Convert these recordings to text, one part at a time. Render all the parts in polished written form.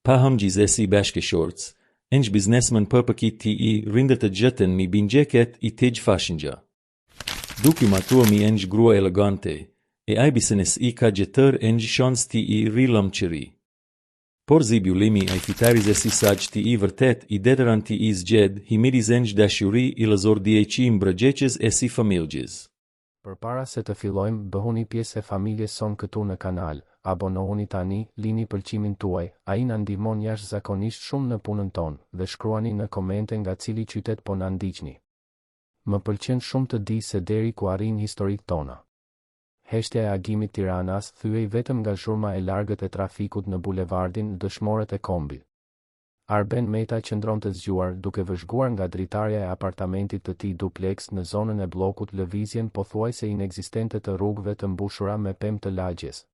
Pahamgjizesi bashkëshorts, enj biznesmen përpëkit ti I rinder të gjëtën mi bingjeket I tej fashinja. Duke matuami enj grua elegante, e ajbisënes I ka gjëtër enj shans ti I rilëm qëri. Por zibjulimi ai fitarizesi saq ti I vërtet I deteran ti I zgjed, himiriz enj dashuri I lëzor djeqi mbrëgjeqës e si familgjës. Përpara se të fillojmë, bëhuni pjesë e familjes son këtu në kanal, abonohuni tani, lini pëlqimin tuaj, ai na ndihmon jashtëzakonisht shumë në punën tonë, dhe shkruani në komente nga cili qytet po na ndiqni. Më pëlqen shumë të di se deri ku arrin historitë tona. Heshtja e agimit Tiranas thyej vetëm nga zhurma e largët e trafikut në bulevardin dëshmorët e kombit. Arben Meta qëndron të zgjuar duke vëzhguar nga dritarja e apartamentit të tij duplex në zonën e bllokut lëvizjen pothuajse inekzistente të rrugëve të mbushura me pemë të lagjes.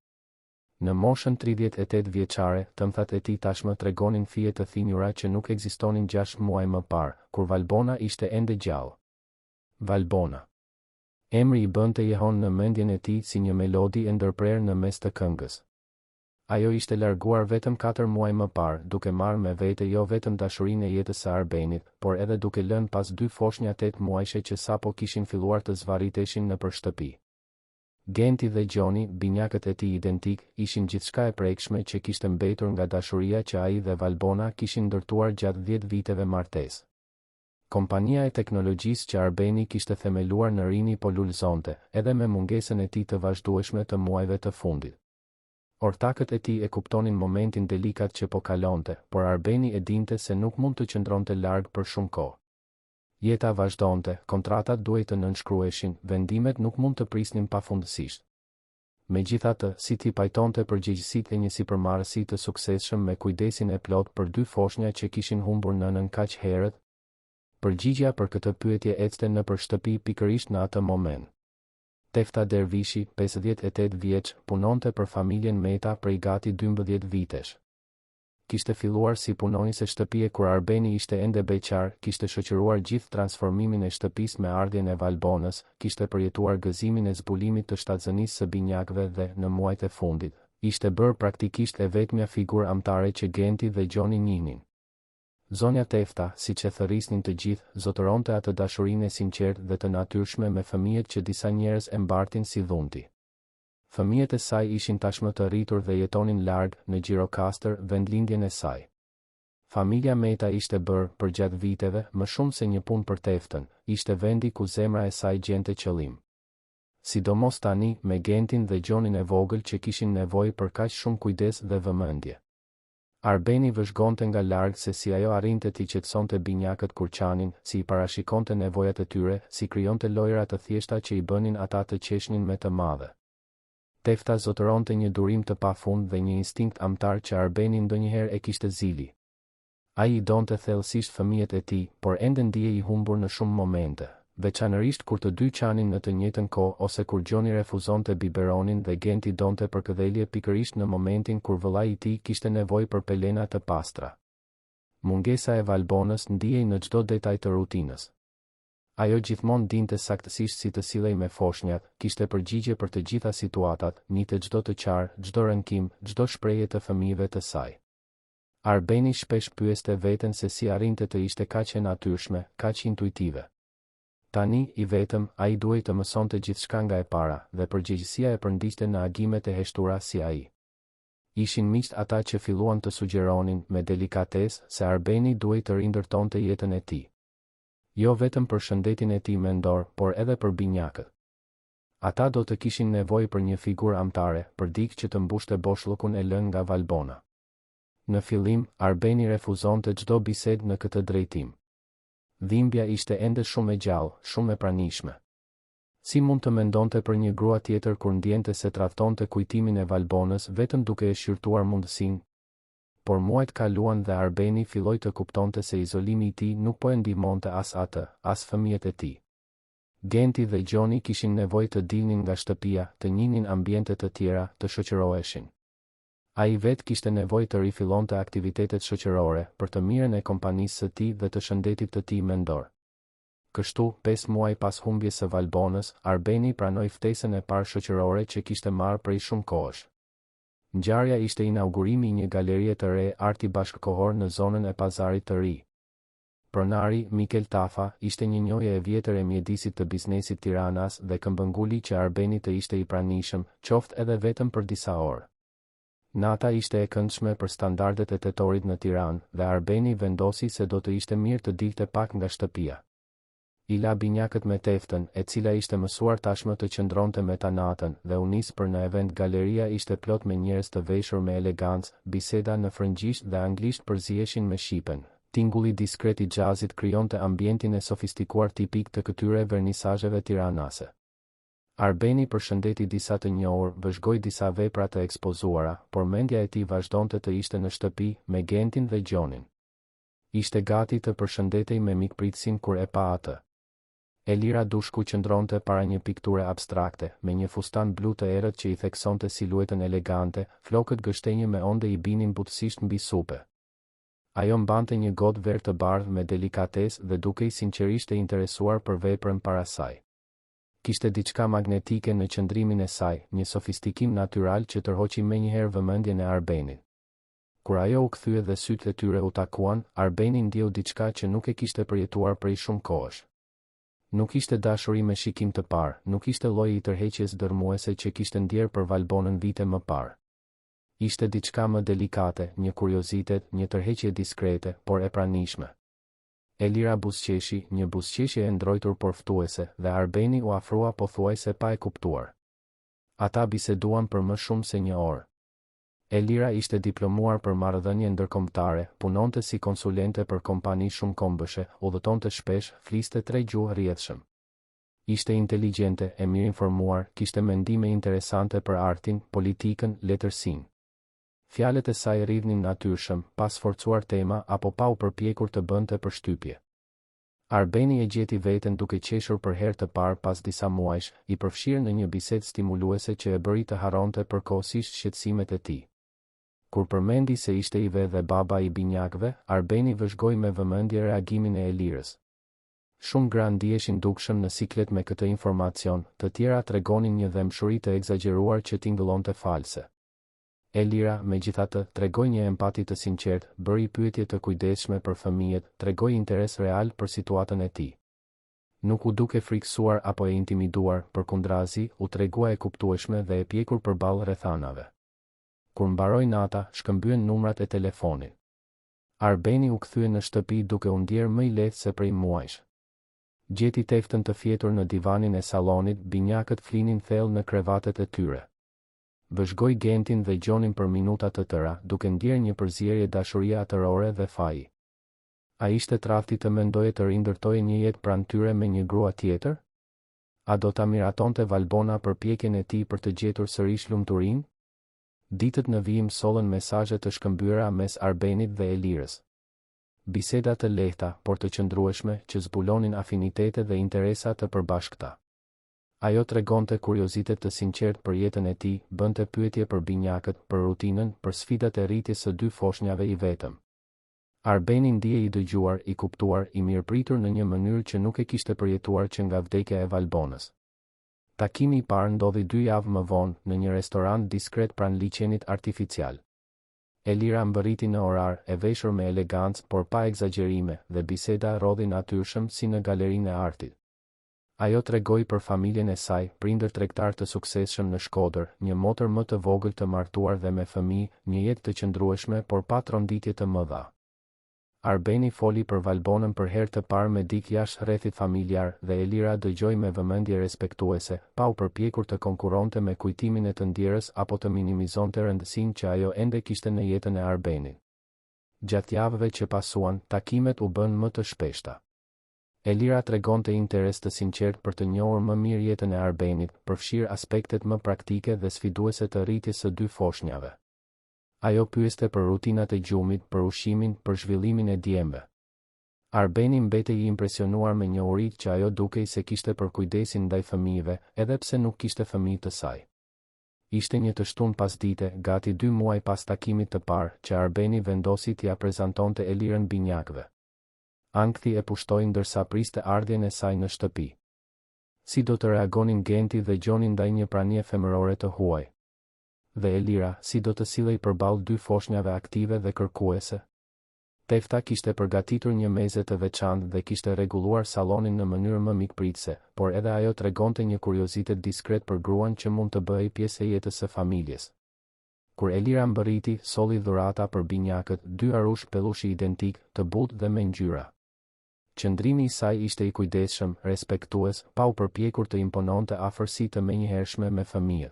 Në moshën 38 vjeçare, tëmthat e tij tashmë tregonin fije të thinjura që nuk ekzistonin 6 muaj më parë, kur Valbona ishte ende gjallë. Valbona. Emri I bënte jehon në mendjen e tij si një melodi e ndërprerë në mes të këngës. Ajo ishte larguar vetëm 4 muaj më parë, duke marrë me vete jo vetëm dashurinë e jetës së Arbenit, por edhe duke lënë pas 2 foshnja 8 muajshe që sapo kishin filluar të zvarriteshin nëpër shtëpi. Genti dhe Gjoni, binjakët e tij identik, ishin gjithçka e prekshme që kishte mbetur nga dashuria që ai dhe Valbona kishin ndërtuar gjatë 10 viteve martesë. Kompania e teknologjisë që Arbeni kishte themeluar në rini po lulëzonte, edhe me mungesën e tij të vazhdueshme të muajve të fundit. Ortakët e tij e kuptonin momentin delikat që po kalonte, por Arbeni e dinte se nuk mund të qëndronte larg për shumë kohë. Jeta vazhdonte, kontratat duhej të nënshkruheshin, vendimet nuk mund të prisnin pafundësisht. Megjithatë, si ti pajtonte përgjegjësitë e një sipërmarrësi të suksesshëm me kujdesin e plot për 2 foshnja që kishin humbur nënën kaq herët? Përgjigjja për këtë pyetje ecte nëpër shtëpi pikërisht në atë moment. Tefta Dervishi, 58 vjeç, punonte për familjen Meta prej gati 12 vitesh. Kishte filluar si punonjëse shtëpie kur Arbeni ishte ende beqar, kishte shoqëruar gjithë transformimin e shtëpisë me ardhjen e Valbonës, kishte përjetuar gëzimin e zbulimit të shtatzënisë së binjakëve dhe, në muajt e fundit, ishte bërë praktikisht e vetmja figurë amtare që Genti dhe Gjoni njihnin. Zonja Tefta, siç e thërrisnin të gjithë, zotëronte atë dashurinë e sinqertë dhe të natyrshme me fëmijët që disa njerëz e mbartin si dhunti. Fëmijët e saj ishin tashmë të rritur dhe jetonin larg në Gjirokastër, vendlindjen e saj. Familja Meta ishte bërë, për gjatë viteve, më shumë se një punë për Teftën, ishte vendi ku zemra e saj gjente qëllim. Sidomos tani, me Gentin dhe Gjonin e vogël që kishin nevojë për kaq shumë kujdes dhe vëmendje. Arbeni vëzhgonte nga larg se si ajo arrinte t'i qetësonte binjakët kur qanin, si I parashikonte nevojat e tyre, si krijonte lojra të thjeshta që I bënin ata të qeshnin me të madhe. Tefta zotëronte një durim të pafund dhe një instinkt amtar që Arbeni ndonjëherë e kishte zili. Ai I donte thellësisht fëmijët e tij, por ende ndihej I humbur në shumë momente, veçanërisht kur të dy qanin në të njëjtën kohë ose kur Gjoni refuzonte biberonin dhe Genti donte përkëdhelje pikërisht në momentin kur vëllai I tij kishte nevojë për pelena të pastra. Mungesa e Valbonës ndihej në çdo detaj të rutinës. Ajo gjithmonë dinte saktësisht si të sillej me foshnjat, kishte përgjigje për të gjitha situatat, nite çdo të qarë, çdo rënkim, çdo shprehje të fëmijëve të saj. Arbeni shpesh pyeste veten se si arrinte të ishte kaq e natyrshme, kaq intuitive. Tani, I vetëm, ai duhej të mësonte gjithçka nga e para, dhe përgjegjësia e përndiste në agimet e heshtura si ai. Ishin miqt ata që filluan të sugjeronin, me delikatesë, se Arbeni duhej të rindërtonte jetën e tij. Jo vetëm për shëndetin e tij mendor, por edhe për binjakët. Ata do të kishin nevojë për një figurë amtare, për dikë që të mbushte boshllëkun e lënë nga Valbona. Në fillim, Arbeni refuzonte çdo bisedë në këtë drejtim. Dhimbja ishte ende shumë e gjallë, shumë e pranishme. Si mund të mendonte për një grua tjetër kur ndjente se tradhtonte kujtimin e Valbonës vetëm duke e shqyrtuar mundësinë? Por muajt kaluan dhe Arbeni filloi të kuptonte se izolimi I tij nuk po e ndihmonte as atë, as fëmijët e tij. Genti dhe Gjoni kishin nevojë të dilnin nga shtëpia, të njihnin ambiente të tjera, të shoqëroheshin. Ai vetë kishte nevojë të rifillonte aktivitetet shoqërore për të mirën e kompanisë së tij dhe të shëndetit të tij mendor. Kështu, 5 muaj pas humbjes së Valbonës, Arbeni pranoi ftesën e parë shoqërore që kishte marrë prej shumë kohësh. Ngjarja ishte inaugurimi i një galerie të re arti bashkëkohor në zonën e Pazarit të Ri. Pronari Mikel Tafa ishte një njohje e vjetër e mjedisit të biznesit Tiranas dhe këmbënguli që Arbeni të ishte i pranishëm, qoftë edhe vetëm për disa orë. Nata ishte e këndshme për standardet e tetorit në Tiranë dhe Arbeni vendosi se do të ishte mirë të dilte pak nga shtëpia. I la binjakët me teftën, e cila ishte mësuar tashmë të qëndronte me ta natën, dhe u nis për në event. Galeria ishte plot me njerëz të veshur me elegancë, biseda në frëngjisht dhe anglisht përzieshin me shqipen. Tingulli diskret i xhazit krijonte ambientin e sofistikuar tipik të këtyre vernisazheve tiranase. Arbeni përshëndeti disa të njohur, vëzhgoi disa vepra të ekspozuara, por mendja e tij vazhdonte të ishte në shtëpi me Gentin dhe Gjonin. Ishte gati të përshëndetej me mikpritësin kur e pa atë. Elira Dushku qëndronte para një pikture abstrakte, me një fustan blu të errët që i theksonte siluetën elegante, flokët gështenjë me onde i binin butësisht mbi supe. Ajo mbante një gotë verë të bardhë me delikatesë dhe dukej sinqerisht e interesuar për veprën para saj. Kishte diçka magnetike në qëndrimin e saj, një sofistikim natyral që tërhoqi menjëherë vëmendjen e Arbenit. Kur ajo u kthye dhe sytë e tyre u takuan, Arbeni ndjeu diçka që nuk e kishte përjetuar prej shumë kohësh. Nuk ishte dashuri me shikim të parë, nuk ishte lloji i tërheqjes dërmuese që kishte ndjerë për Valbonën vite më parë. Ishte diçka më delikate, një kuriozitet, një tërheqje diskrete, por e pranishme. Elira buzëqeshi, një buzëqeshje e ndrojtur por ftuese, dhe Arbeni u afrua pothuajse pa e kuptuar. Ata biseduan për më shumë se një orë. Elira ishte diplomuar për marrëdhënie ndërkombëtare, punonte si konsulente për kompani shumë kombëshe, udhëtonte shpesh, fliste 3 gjuhë rrjedhshëm. Ishte inteligjente, e mirë informuar, kishte mendime interesante për artin, politikën, letërsinë. Fjalët e saj rrivnin natyrshëm, pa sforcuar tema apo pa u përpjekur të bënte përshtypje. Arbeni e gjeti veten duke qeshur për herë të parë pas disa muajsh, i përfshirë në një bisedë stimuluese që e bëri të harronte përkohësisht shqetësimet e tij. Kur përmendi se ishte i ve dhe baba i binjakëve, Arbeni vëzhgoi me vëmendje reagimin e Elirës. Shumë gra ndiheshin dukshëm në siklet me këtë informacion, të tjera tregonin një dëmshuri të egzageruar që tingëllonte false. Elira, megjithatë, tregoi një empati të sinqertë, bëri pyetje të kujdesshme për fëmijët, tregoi interes real për situatën e tij. Nuk u duke frikësuar apo e intimiduar, përkundrazi, u tregua e kuptueshme dhe e pjekur përballë rrethanave. Kur mbaroi nata, shkëmbyen numrat e telefonit. Arbeni u kthye në shtëpi duke u ndjerë më i lehtë se prej muajsh. Gjeti teftën të fjetur në divanin e sallonit, binjakët flinin thellë në krevatet e tyre. Vëzhgoi Gentin dhe Gjonin për minuta të tëra, duke ndjerë një përzierje dashurie atërore dhe faji. A ishte trafti të mendoje të rindërtoje një jetë pranë tyre me një grua tjetër? A do ta miratonte Valbona për pjekjen e tij për të gjetur sërish lumturinë? Ditët në vijim sollën mesazhe të shkëmbyera mes Arbenit dhe Elirës. Biseda të lehta, por të qëndrueshme, që zbulonin afinitete dhe interesa të përbashkëta. Ajo tregonte kuriozitet të sinqertë për jetën e tij, bënte pyetje për binjakët, për rutinën, për sfidat e rritjes së 2 foshnjave i vetëm. Arbeni ndihej i dëgjuar, i kuptuar, i mirëpritur në një mënyrë që nuk e kishte përjetuar që nga vdekja e Valbonës. Takimi i parë ndodhi 2 javë më vonë në një restorant diskret pranë liçenit artificial. Elira mbërriti në orar, e veshur me elegancë por pa egzagjerime, dhe biseda rodhi natyrshëm si në galerinë e artit. Ajo tregoi për familjen e saj, prindër tregtar të suksesshëm në Shkodër, një motër më të vogël të martuar dhe me fëmijë, një jetë të qëndrueshme por pa tronditje të mëdha. Arbeni foli për Valbonën për herë të parë me dik jashtë rrethit familjar dhe Elira dëgjoi me vëmendje respektuese, pa u përpjekur të konkuronte me kujtimin e të ndjerës apo të minimizonte rëndësinë që ajo ende kishte në jetën e Arbenit. Gjatë javëve që pasuan, takimet u bën më të shpeshta. Elira tregonte interes të sinqert për të njohur më mirë jetën e Arbenit, përfshir aspektet më praktike dhe sfiduese të rritjes së 2 foshnjave. Ajo pyeste për rutinat e gjumit, për ushqimin, për zhvillimin e djemve. Arbeni mbetej i impresionuar me njohuritë që ajo dukej se kishte për kujdesin ndaj fëmijëve, edhe pse nuk kishte fëmijë të saj. Ishte një të shtunë pasdite, gati 2 muaj pas takimit të parë, që Arbeni vendosi t'ia prezantonte Elirën binjakëve. Ankthi e pushtoi ndërsa priste ardhjen e saj në shtëpi. Si do të reagonin Genti dhe Gjoni ndaj një pranie femërore të huaj? Dhe Elira, si do të sillej përballë dy foshnjave aktive dhe kërkuese? Tefta kishte përgatitur një meze të veçantë dhe kishte rregulluar sallonin në mënyrë më mikpritëse, por edhe ajo tregonte një kuriozitet diskret për gruan që mund të bëhej pjesë e jetës së familjes. Kur Elira mbërriti, solli dhurata për binjakët, dy arush pellushi identik, të butë dhe me ngjyra. Qëndrimi i saj ishte i kujdesshëm, respektues, pa u përpjekur të impononte afërsi të menjëhershme me fëmijët.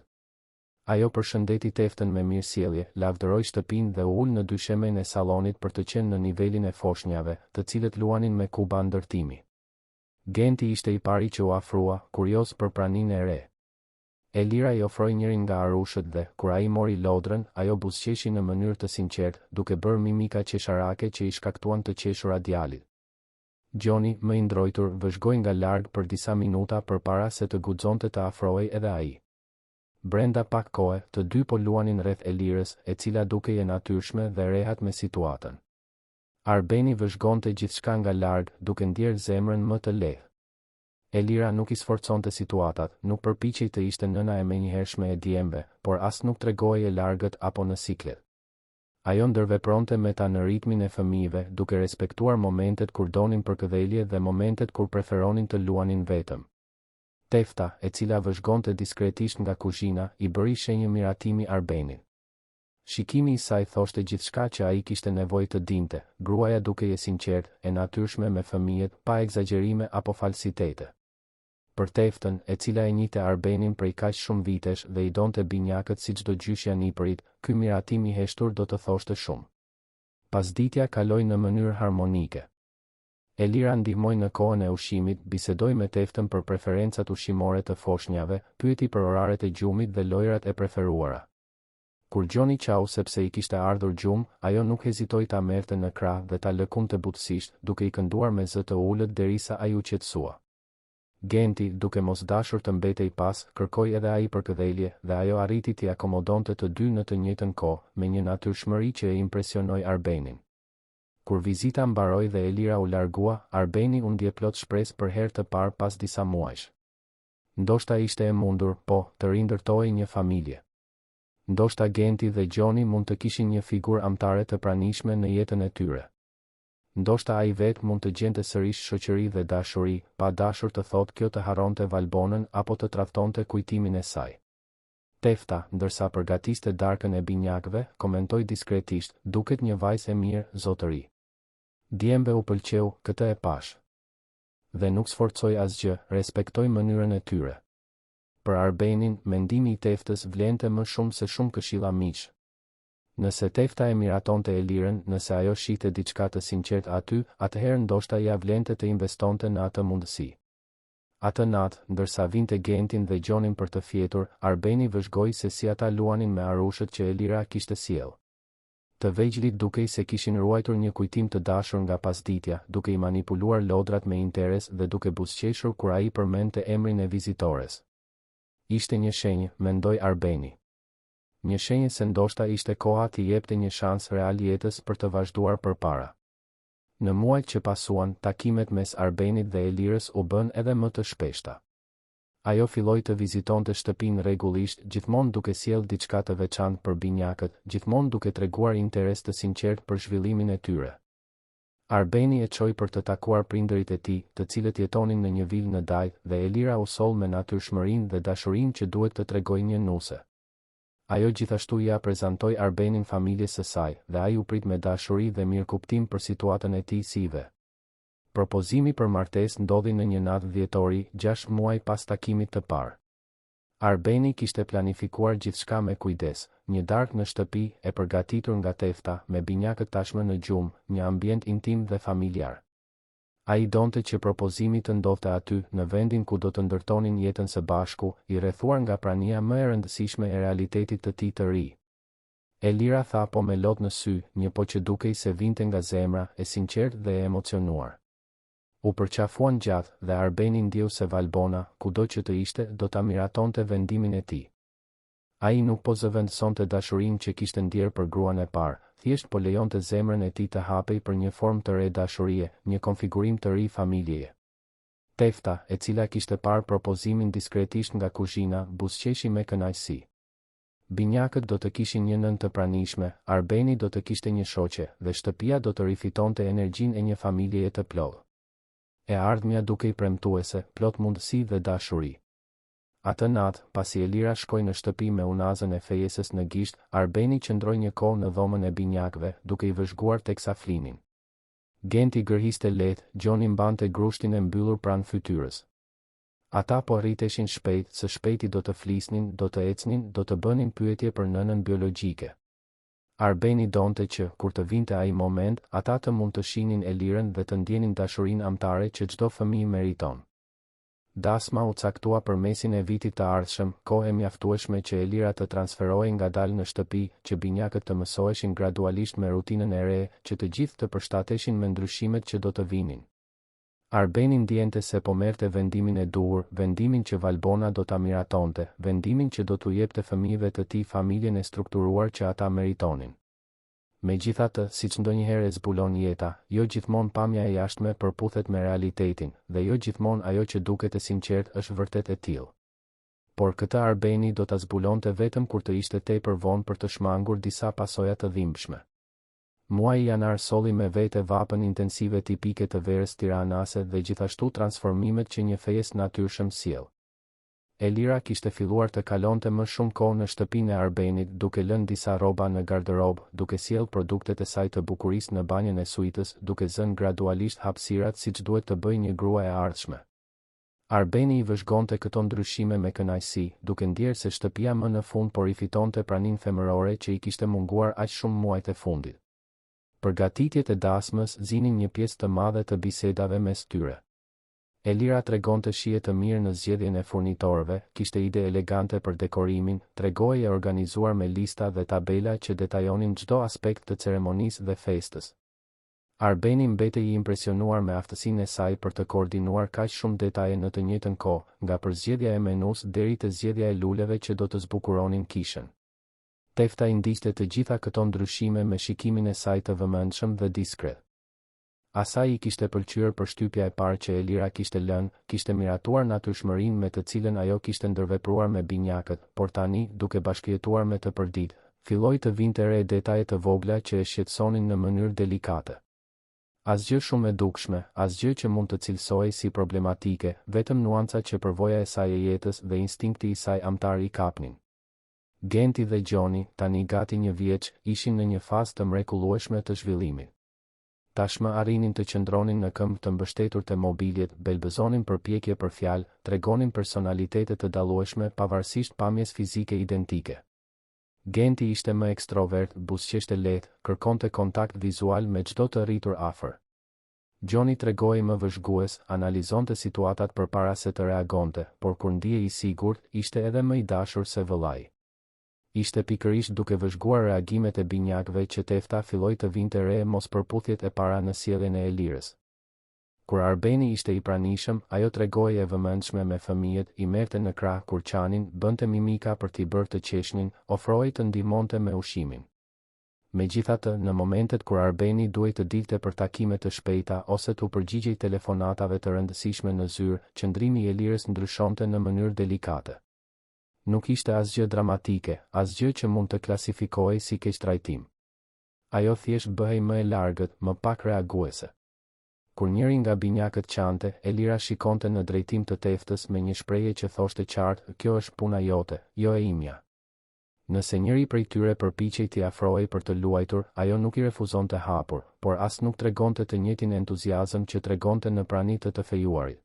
Ajo përshëndeti Teftën me mirësjellje, lavdëroi shtëpinë dhe u ul në dyshemen e sallonit për të qenë në nivelin e foshnjave, të cilët luanin me kuba ndërtimi. Genti ishte i pari që u afrua, kurioz për praninë e re. Elira i ofroi njërin nga arushët dhe, kur ai mori lodrën, ajo buzëqeshi në mënyrë të sinqertë, duke bërë mimika qesharake që i shkaktuan të qeshura djalit. Gjoni, më i ndrojtur, vëzhgoi nga larg për disa minuta përpara se të guxonte të afrohej edhe ai. Brenda pak kohe, të dy po luanin rreth Elirës, e cila dukej e natyrshme dhe rehat me situatën. Arbeni vëzhgonte gjithçka nga larg, duke ndjerë zemrën më të lehtë. Elira nuk i sforconte situatat, nuk përpiqej të ishte nëna e menjëhershme e djemve, por as nuk tregoi e largët apo në siklet. Ajo ndërvepronte me ta në ritmin e fëmijëve, duke respektuar momentet kur donin përkëdhelje dhe momentet kur preferonin të luanin vetëm. Tefta, e cila vëzhgonte diskretisht nga kuzhina, i bëri shenjë miratimi Arbenit. Shikimi i saj thoshte gjithçka që ai kishte nevojë të dinte, gruaja duke e sinqertë, e natyrshme me fëmijët, pa egzagjerime apo falsitete. Për Teftën, e cila e njihte Arbenin prej kaq shumë vitesh dhe i donte binjakët si çdo gjyshja nipërit, ky miratim i heshtur do të thoshte shumë. Pasditja kaloi në mënyrë harmonike. Elira ndihmoi në kohën e ushqimit, bisedoi me Teftën për preferencat ushqimore të foshnjave, pyeti për oraret e gjumit dhe lojrat e preferuara. Kur Gjoni qau sepse i kishte ardhur gjumë, ajo nuk hezitoi ta merrte në krah dhe ta lëkunte butësisht, duke i kënduar me zë të ulët derisa ai u qetësua. Genti, duke mos dashur të mbetej pas, kërkoi edhe ai përkëdhelje dhe ajo arriti t'i akomodonte të dy në të njëjtën kohë, me një natyrshmëri që e impresionoi Arbenin. Kur vizita mbaroi dhe Elira u largua, Arbeni u ndje plot shpresë për herë të parë pas disa muajsh. Ndoshta ishte e mundur, po, të rindërtohej një familje. Ndoshta Genti dhe Gjoni mund të kishin një figurë amtare të pranishme në jetën e tyre. Ndoshta ai vetë mund të gjente sërish shoqëri dhe dashuri, pa dashur të thotë kjo të harronte Valbonën apo të tradhtonte kujtimin e saj. Tefta, ndërsa përgatiste darkën e binjakëve, komentoi diskretisht, duket një vajzë e mirë, zotëri. Djemve u pëlqeu, këtë e pash. Dhe nuk sforcoi asgjë, respektoi mënyrën e tyre. Për Arbenin, mendimi i Teftës vlente më shumë se shumë këshilla miq. Nëse Tefta e miratonte Elirën, nëse ajo shihte diçka të sinqertë aty, atëherë ndoshta ia vlente të investonte në atë mundësi. Atë natë, ndërsa vinte Gentin dhe Gjonin për të fjetur, Arbeni vëzhgoi se si ata luanin me arushët që Elira kishte sjell. Të vegjëlit dukej se kishin ruajtur një kujtim të dashur nga pasditja, duke i manipuluar lodrat me interes dhe duke buzëqeshur kur ai përmendte emrin e vizitores. Ishte një shenjë, mendoi Arbeni. Një shenjë se ndoshta ishte koha t'i jepte një shans real jetës për të vazhduar përpara. Në muajt që pasuan, takimet mes Arbenit dhe Elirës u bën edhe më të shpeshta. Ajo filloi të vizitonte shtëpinë rregullisht, gjithmonë duke sjellë diçka të veçantë për binjakët, gjithmonë duke treguar interes të sinqertë për zhvillimin e tyre. Arbeni e çoi për të takuar prindërit e tij, të cilët jetonin në një vilë në Dajt, dhe Elira u soll me natyrshmërinë dhe dashurinë që duhet të tregojë një nuse. Ajo gjithashtu ja prezantoi Arbenin familjes së saj, dhe ai u prit me dashuri dhe mirëkuptim për situatën e tij sive. Propozimi për martesë ndodhi në një natë dhjetori, 6 muaj pas takimit të parë. Arbeni kishte planifikuar gjithçka me kujdes, një darkë në shtëpi e përgatitur nga Tefta, me binjakët tashmë në gjumë, një ambient intim dhe familjar. Ai donte që propozimi të ndodhte aty, në vendin ku do të ndërtonin jetën së bashku, i rrethuar nga prania më e rëndësishme e realitetit të tij të ri. Elira tha po me lot në sy, një po që dukej se vinte nga zemra, e sinqertë dhe e emocionuar. U përqafuan gjatë dhe Arbeni ndjeu se Valbona, kudo që të ishte, do ta miratonte vendimin e tij. Ai nuk po zëvendësonte dashurinë që kishte ndjer për gruan e parë, thjesht po lejonte zemrën e tij të hapej për një formë të re dashurie, një konfigurim të ri familjeje. Tefta, e cila kishte parë propozimin diskretisht nga kuzhina, buzëqeshi me kënaqësi. Binjakët do të kishin një nënë të pranishme, Arbeni do të kishte një shoqe, dhe shtëpia do të rifitonte energjinë e një familjeje të plotë. E ardhmja duke i premtuese, plot mundësi dhe dashuri. Atë natë, pasi Elira shkoi në shtëpi me unazën e fejesës në gisht, Arbeni qëndroi një kohë në dhomën e binjakëve, duke i vëzhguar teksa flinin. Genti gërhiste lehtë, Gjoni mbante grushtin e mbyllur pranë fytyrës. Ata po rriteshin shpejt, së shpejti do të flisnin, do të ecnin, do të bënin pyetje për nënën biologjike. Arbeni donte që, kur të vinte ai moment, ata të mund të shihnin Elirën dhe të ndjenin dashurinë amtare që çdo fëmijë meriton. Dasma u caktua për mesin e vitit të ardhshëm, kohë e mjaftueshme që Elira të transferohej ngadalë në shtëpi, që binjakët të mësoheshin gradualisht me rutinën e re, që të gjithë të përshtateshin me ndryshimet që do të vinin. Arbeni ndjente se po merrte vendimin e duhur, vendimin që Valbona do ta miratonte, vendimin që do t'u jepte fëmijëve të tij familjen e strukturuar që ata meritonin. Megjithatë, siç ndonjëherë zbulon jeta, jo gjithmonë pamja e jashtme përputhet me realitetin, dhe jo gjithmonë ajo që duket e sinqert është vërtet e tillë. Por këtë Arbeni do ta zbulonte vetëm kur të ishte tepër vonë për të shmangur disa pasoja të dhimbshme. Muaji janar solli me vete vapën intensive tipike të verës tiranase dhe gjithashtu transformimet që një fejes natyrshëm sjell. Elira kishte filluar të kalonte më shumë kohë në shtëpinë e Arbenit, duke lënë disa rroba në garderobë, duke sjell produktet e saj të bukurisë në banjën e suitës, duke zënë gradualisht hapësirat siç duhet të bëjë një grua e ardhshme. Arbeni i vëzhgonte këto ndryshime me kënaqësi, duke ndjerë se shtëpia më në fund po rifitonte praninë femërore që i kishte munguar aq shumë muajt e fundit. Përgatitjet e dasmës zinin një pjesë të madhe të bisedave mes tyre. Elira tregonte shije të mirë në zgjedhjen e furnitorëve, kishte ide elegante për dekorimin, tregoi e organizuar me lista dhe tabela që detajonin çdo aspekt të ceremonisë dhe festës. Arbeni mbetej i impresionuar me aftësinë e saj për të koordinuar kaq shumë detaje në të njëjtën kohë, nga përzgjedhja e menus deri te zgjedhja e luleve që do të zbukuronin kishën. Tefta i ndiqte të gjitha këto ndryshime me shikimin e saj të vëmendshëm dhe diskret. Asaj i kishte pëlqyer përshtypja e parë që Elira kishte lënë, kishte miratuar natyrshmërinë me të cilën ajo kishte ndërvepruar me binjakët, por tani, duke bashkëjetuar me të përdit, filloi të vinte re detaje të vogla që e shqetësonin në mënyrë delikate. Asgjë shumë e dukshme, asgjë që mund të cilësohej si problematike, vetëm nuanca që përvoja e saj e jetës dhe instinkti i saj amtar i kapnin. Genti dhe Gjoni, tani gati 1 vjeç, ishin në një fazë të mrekullueshme të zhvillimit. Tashmë arrinin të qëndronin në këmbë të mbështetur të mobiljet, belbëzonin përpjekje për fjalë, tregonin personalitete të dallueshme pavarësisht pamjes fizike identike. Genti ishte më ekstrovert, buzëqeshte lehtë, kërkonte kontakt vizual me çdo të rritur afër. Gjoni tregoi më vëzhgues, analizonte situatat përpara se të reagonte, por kur ndihej i sigurt, ishte edhe më i dashur se vëllai. Ishte pikërisht duke vëzhguar reagimet e binjakëve që Tefta filloi të vinte re mos përputhjet e para në sjelljen e Elirës. Kur Arbeni ishte i pranishëm, ajo tregoi e vëmendshme me fëmijët, i merrte në krah kur qanin, bënte mimika për t'i bërë të qeshnin, ofroi të ndihmonte me ushimin. Megjithatë, në momentet kur Arbeni duhej të dilte për takime të shpejta ose t'u përgjigjej telefonatave të rëndësishme në zyrë, qëndrimi i Elirës ndryshonte në mënyrë delikate. Nuk ishte asgjë dramatike, asgjë që mund të klasifikohej si keqtrajtim. Ajo thjesht bëhej më e largët, më pak reaguese. Kur njëri nga binjakët qante, Elira shikonte në drejtim të Teftës me një shprehje që thoshte qartë, kjo është puna jote, jo e imja. Nëse njëri prej tyre përpiqej t'i afrohej për të luajtur, ajo nuk i refuzonte hapur, por as nuk tregonte të njëjtin entuziazëm që tregonte në prani të fejuarit.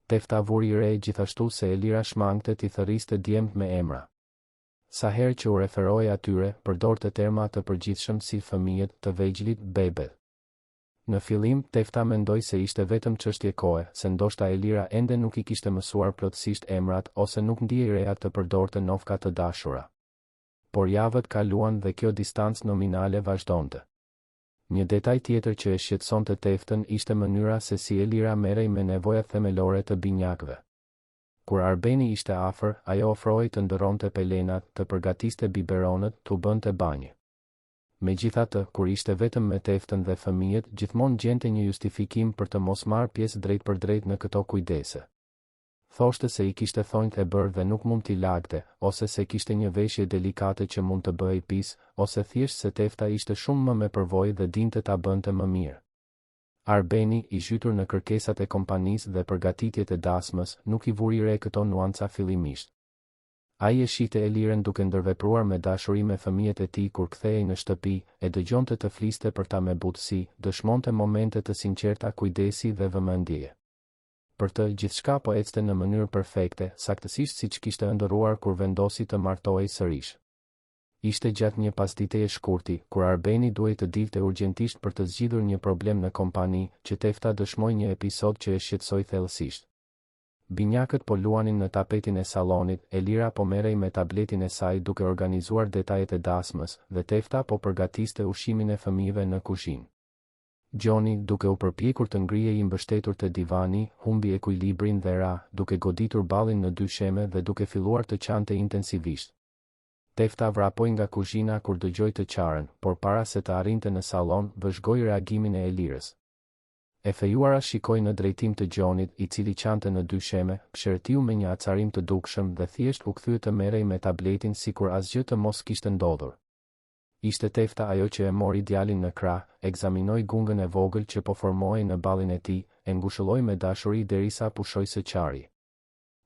Tefta vuri re gjithashtu se Elira shmangte t'i thërriste djemt me emra. Sa herë që u referoi atyre, përdorte terma të përgjithshëm si fëmijët, të vegjëlit, bebet. Në fillim, Tefta mendoi se ishte vetëm çështje kohe, se ndoshta Elira ende nuk i kishte mësuar plotësisht emrat ose nuk ndihej reja të përdorte nofka të dashura. Por javët kaluan dhe kjo distancë nominale vazhdonte. Një detaj tjetër që e shqetësonte Teftën ishte mënyra se si Elira merrej me nevojat themelore të binjakëve. Kur Arbeni ishte afër, ajo ofroi të ndërronte pelenat, të përgatiste biberonët, t'u bënte banjë. Megjithatë, kur ishte vetëm me Teftën dhe fëmijët, gjithmonë gjente një justifikim për të mos marrë pjesë drejt për drejt në këto kujdese. Thoshte se I kishte thonjt e bërë dhe nuk mund t'i lagte, ose se kishte një veshje delikate që mund të bëhej pis, ose thjesht se tefta ishte shumë më me përvojë dhe dinte ta bënte më mirë. Arbeni, I zhytur në kërkesat e kompanisë dhe përgatitjet e dasmës, nuk I vuri re këto nuanca fillimisht. Ai e shihte Eliren duke ndërvepruar me dashuri me fëmijët e tij kur kthehej në shtëpi, e dëgjonte të fliste për ta me butësi, dëshmonte momente të sinqerta kujdesi dhe vëmendjeje. Për të, gjithçka po ecte në mënyrë perfekte, saktësisht siç kishte ëndërruar kur vendosi të martohej sërish. Ishte gjatë një pasditeje shkurti, kur Arbeni duhej të dilte urgjentisht për të zgjidhur një problem në kompani, që tefta dëshmoi një episod që e shqetësoi thellësisht. Binjakët po luanin në tapetin e sallonit, Elira po merrej me tabletin e saj duke organizuar detajet e dasmës, dhe tefta po përgatiste ushqimin e fëmijëve në kuzhinë. Gjoni, duke u përpjekur të ngrihej I mbështetur te divani, humbi ekuilibrin dhe ra, duke goditur ballin në dy sheme dhe duke filluar të qante intensivisht. Tefta vrapoi nga kuzhina kur dëgjoi të qarën, por para se të arrinte në sallon, vëzhgoi reagimin e Elirës. E fejuara shikoi në drejtim të Gjonit, I cili qante në dy sheme, pshertiu me një acarim të dukshëm dhe thjesht u kthye të merrej me tabletin sikur asgjë të mos kishte ndodhur. Ishte tefta ajo që e mori djalin në krah, ekzaminoi gungën e vogël që po formohej në ballin e tij, e ngushëlloi me dashuri derisa pushoi së qari.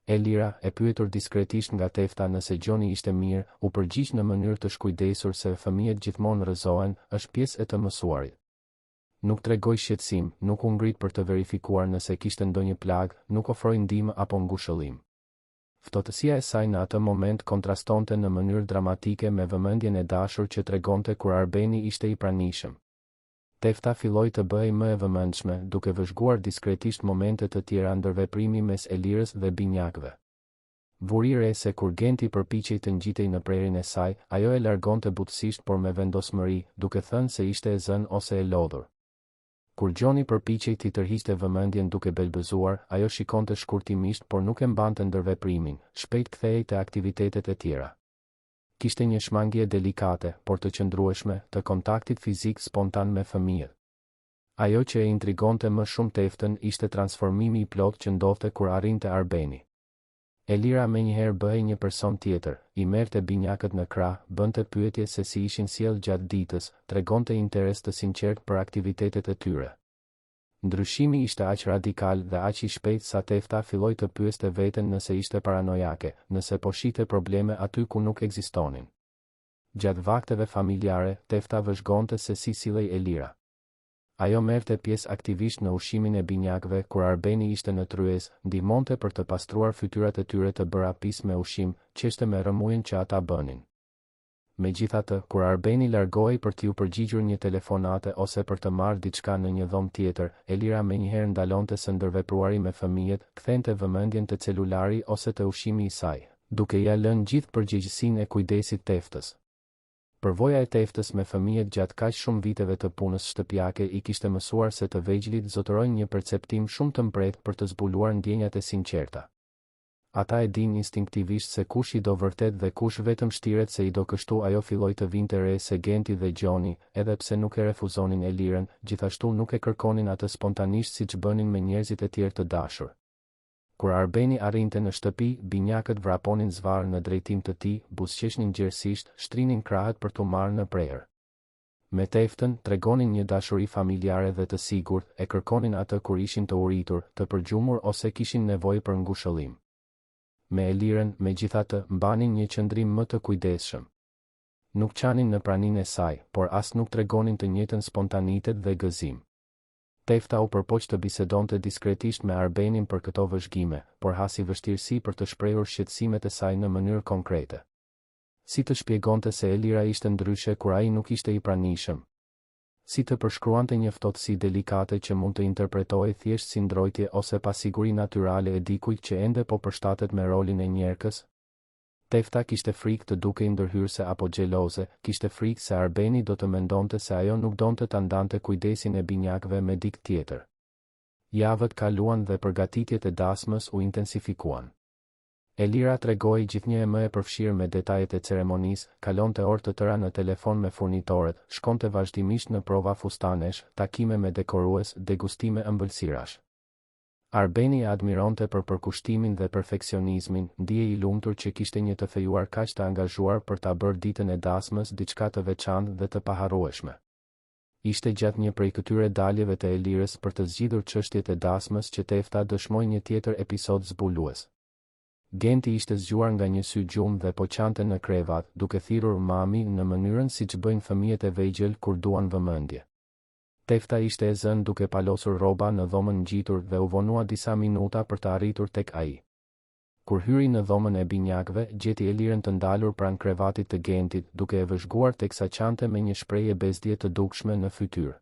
Elira, e pyetur diskretisht nga tefta nëse Gjoni ishte mirë, u përgjigj në mënyrë të shkujdesur se fëmijët gjithmonë rrëzohen, është pjesë e të mësuarit. Nuk tregoi shqetësim, nuk u ngrit për të verifikuar nëse kishte ndonjë plag, nuk ofroi ndihmë apo ngushëllim. Ftohtësia e saj në atë moment kontrastonte në mënyrë dramatike me vëmendjen e dashur që tregonte kur Arbeni ishte I pranishëm. Tefta filloi të bëhej më e vëmendshme, duke vëzhguar diskretisht momente të tjera ndërveprimi mes Elirës dhe binjakëve. Vuri re se kur Genti përpiqej të ngjitej në prerin e saj, ajo e largonte butësisht por me vendosmëri, duke thënë se ishte e zënë ose e lodhur. Kur Gjoni përpiqej t'i tërhiqte vëmendjen duke belbëzuar, ajo shikonte shkurtimisht por nuk e mbante ndërveprimin, shpejt kthehej te aktivitetet e tjera. Kishte një shmangje delikate, por të qëndrueshme, të kontaktit fizik spontan me fëmijët. Ajo që e intrigonte më shumë teftën ishte transformimi I plot që ndodhte kur arrinte Arbeni. Elira menjëherë bëhej një person tjetër, I merrte binjakët në krah, bënte pyetje se si ishin sjell gjatë ditës, tregonte interes të sinqert për aktivitetet e tyre. Ndryshimi ishte aq radikal dhe aq I shpejt sa tefta filloi të pyeste veten nëse ishte paranojake, nëse po shihte probleme aty ku nuk ekzistonin. Gjatë vakteve familjare, tefta vëzhgonte se si sillej Elira. Ajo merrte pjesë aktivisht në ushqimin e binjakëve kur Arbeni ishte në tryezë, ndihmonte për të pastruar fytyrat e tyre të bëra pis me ushqim, qeshte me rëmujën që ata bënin. Megjithatë, kur Arbeni largohej për t'iu përgjigjur një telefonate ose për të marrë diçka në një dhomë tjetër, Elira menjëherë ndalonte së ndërvepruari me fëmijët, kthente vëmendjen te celulari ose te ushqimi I saj, duke ia lënë gjithë përgjegjësinë e kujdesit teftës. Përvoja e teftës me fëmijët gjatë kaq shumë viteve të punës shtëpiake I kishte mësuar se të vegjëlit zotërojnë një perceptim shumë të mbret për të zbuluar ndjenjat e sinqerta. Ata e din instinktivisht se kush I do vërtet dhe kush vetëm shtiret se I do kështu ajo filloi të vinte re se Genti dhe Gjoni, edhe pse nuk e refuzonin Eliren, gjithashtu nuk e kërkonin atë spontanisht siç bënin me njerëzit e tjerë të dashur. Kur Arbeni arrinte në shtëpi, binjakët vraponin zvarr në drejtim të tij, buzëqeshnin gjerësisht, shtrinin krahët për t'u marrë në prerë. Me teftën, tregonin një dashuri familjare dhe të sigurt, e kërkonin atë kur ishin të uritur, të përgjumur ose kishin nevojë për ngushëllim. Me Eliren, megjithatë, mbanin një qëndrim më të kujdesshëm. Nuk qanin në praninë e saj, por as nuk tregonin të njëjtën spontanitet dhe gëzim. Tefta u përpoq të bisedonte diskretisht me Arbenin për këto vëzhgime, por hasi vështirësi për të shprehur shqetësimet e saj në mënyrë konkrete. Si të shpjegonte se Elira ishte ndryshe kur ai nuk ishte I pranishëm. Si të përshkruante një ftohtësi delikate që mund të interpretohej thjesht si ndrojtje ose pasiguri natyrale e dikujt që ende po përshtatet me rolin e njerëkës. Tefta kishte frikë të dukej ndërhyrëse apo xheloze, kishte frikë se Arbeni do të mendonte se ajo nuk donte ta ndante kujdesin e binjakëve me dikë tjetër. Javët kaluan dhe përgatitjet e dasmës u intensifikuan. Elira tregoi gjithnjë e më e përfshirë me detajet e ceremonisë, kalonte orë të tëra në telefon me furnitorët, shkonte vazhdimisht në prova fustanesh, takime me dekorues, degustime ëmbëlsirash. Arbeni e admironte për përkushtimin dhe perfeksionizmin, ndihej I lumtur që kishte një të fejuar kaq të angazhuar për ta bërë ditën e dasmës diçka të veçantë dhe të paharrueshme. Ishte gjatë një prej këtyre daljeve të Elirës për të zgjidhur çështjet e dasmës që Tefta dëshmoi një tjetër episod zbulues. Genti ishte zgjuar nga një sy gjumë dhe po qante në krevat, duke thirrur mami në mënyrën siç bëjnë fëmijët e vegjël kur duan vëmendje. Tefta ishte e zënë duke palosur rroba në dhomën ngjitur dhe u vonua disa minuta për të arritur tek ai. Kur hyri në dhomën e binjakëve, gjeti Elirën të ndalur pranë krevatit të Gentit, duke e vëzhguar teksa qante me një shprehje bezdje të dukshme në fytyrë.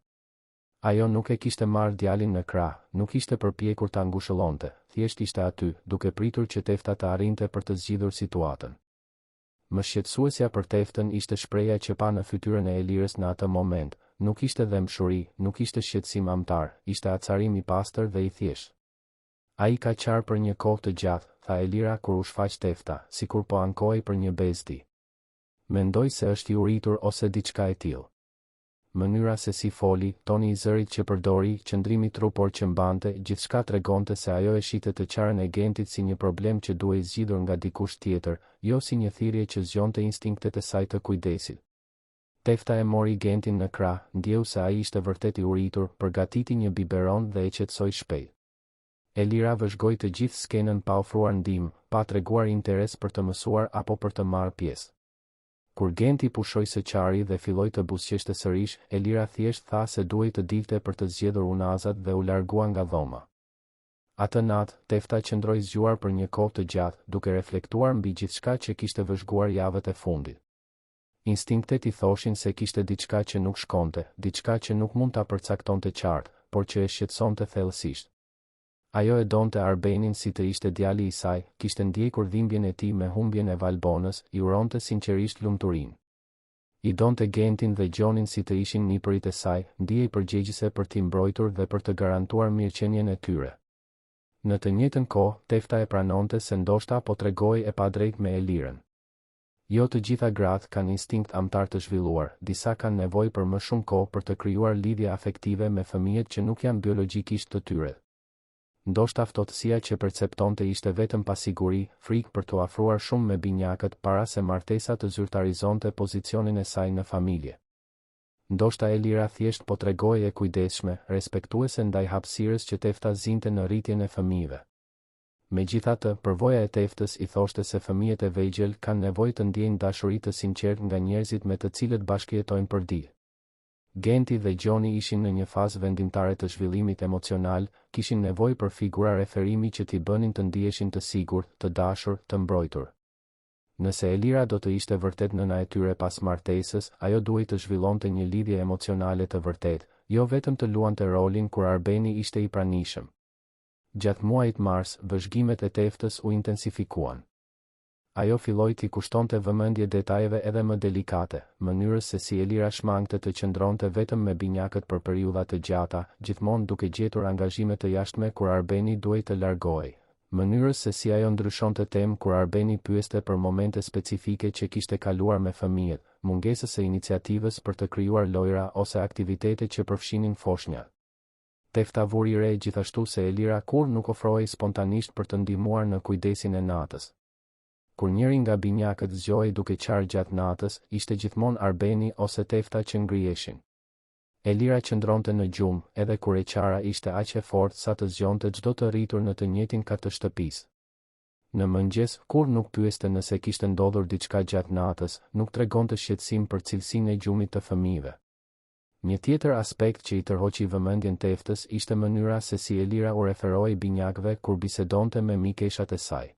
Ajo nuk e kishte marrë djalin në krah, nuk ishte përpjekur ta ngushëllonte, thjesht ishte aty, duke pritur që Tefta të arrinte për të zgjidhur situatën. Më shqetësuesja për Teftën ishte shprehja që pa në fytyrën e Elirës në atë moment. Nuk ishte dëmshuri, nuk ishte shqetësim amtar, ishte acarim I pastër dhe I thjeshtë. Ai ka qarë për një kohë të gjatë, tha Elira kur u shfaq Tefta, sikur po ankohej për një bezdi. Mendoj se është I uritur ose diçka e tillë. Mënyra se si foli, toni I zërit që përdori, qëndrimi trupor që mbante, gjithçka tregonte se ajo e shite të qarën e Gentit si një problem që duhej zgjidhur nga dikush tjetër, jo si një thirrje që zgjonte instinktet e saj të kujdesit. Tefta e mori Gentin në krah, ndjeu se ai ishte vërtet I uritur, përgatiti një biberon dhe e qetësoi shpejt. Elira vëzhgoi të gjithë skenën pa ofruar ndihmë, pa treguar interes për të mësuar apo për të marrë pjesë. Kur Genti pushoi së qari dhe filloi të buzëqeshte sërish, Elira thjesht tha se duhej të dilte për të zgjedhur unazat dhe u largua nga dhoma. Atë natë, Tefta qëndroi zgjuar për një kohë të gjatë, duke reflektuar mbi gjithçka që kishte vëzhguar javët e fundit. Instinktet I thoshin se kishte diçka që nuk shkonte, diçka që nuk mund ta përcaktonte qartë, por që e shqetësonte thellësisht. Ajo e donte Arbenin si të ishte djali I saj, kishte ndjekur dhimbjen e tij me humbjen e Valbonës, I uronte sinqerisht lumturinë. I donte Gentin dhe Gjonin si të ishin nipërit e saj, ndihej përgjegjëse për t'i mbrojtur dhe për të garantuar mirëqenien e tyre. Në të njëjtën kohë, Tefta e pranonte se ndoshta po tregoi e padrejt me Elirën. Jo të gjitha gratë kanë instinkt amtar të zhvilluar, disa kanë nevojë për më shumë kohë për të krijuar lidhje afektive me fëmijët që nuk janë biologjikisht të tyre. Ndoshta ftohtësia që perceptonte ishte vetëm pasiguri, frikë për të afruar shumë me binjakët para se martesa të zyrtarizonte pozicionin e saj në familje. Ndoshta Elira thjesht po tregoi e kujdesshme, respektuese ndaj hapësirës që Tefta zinte në rritjen e fëmijëve. Megjithatë, përvoja e Teftës I thoshte se fëmijët e vegjël kanë nevojë të ndjejnë dashuri të sinqertë nga njerëzit me të cilët bashkëjetojnë përditë. Genti dhe Gjoni ishin në një fazë vendimtare të zhvillimit emocional, kishin nevojë për figura referimi që t'i bënin të ndiheshin të sigurt, të dashur, të mbrojtur. Nëse Elira do të ishte vërtet nëna e tyre pas martesës, ajo duhej të zhvillonte një lidhje emocionale të vërtetë, jo vetëm të luante rolin kur Arbeni ishte I pranishëm. Gjatë muajit mars, vëzhgimet e Teftës u intensifikuan. Ajo filloi t'i kushtonte vëmendje detajeve edhe më delikate, mënyrës se si Elira shmangte të qëndronte vetëm me binjakët për periudha të gjata, gjithmonë duke gjetur angazhime të jashtme kur Arbeni duhej të largohej. Mënyrës se si ajo ndryshonte temë kur Arbeni pyeste për momente specifike që kishte kaluar me fëmijët, mungesës së iniciativës për të krijuar lojra ose aktivitete që përfshinin foshnjat. Tefta vuri re gjithashtu se Elira kur nuk ofrohej spontanisht për të ndihmuar në kujdesin e natës. Kur njëri nga binjakët zgjohej duke qarë gjatë natës, ishte gjithmonë Arbeni ose Tefta që ngriheshin. Elira qëndronte në gjumë, edhe kur e qara ishte aq e fortë sa të zgjonte çdo të rritur në të njëjtin kat të shtëpisë. Në mëngjes, kur nuk pyeste nëse kishte ndodhur diçka gjatë natës, nuk tregonte shqetësim për cilësinë e gjumit të fëmijëve. Një tjetër aspekt që I tërhoqi vëmendjen Teftës ishte mënyra se si Elira u referoi binjakëve kur bisedonte me mikeshat e saj.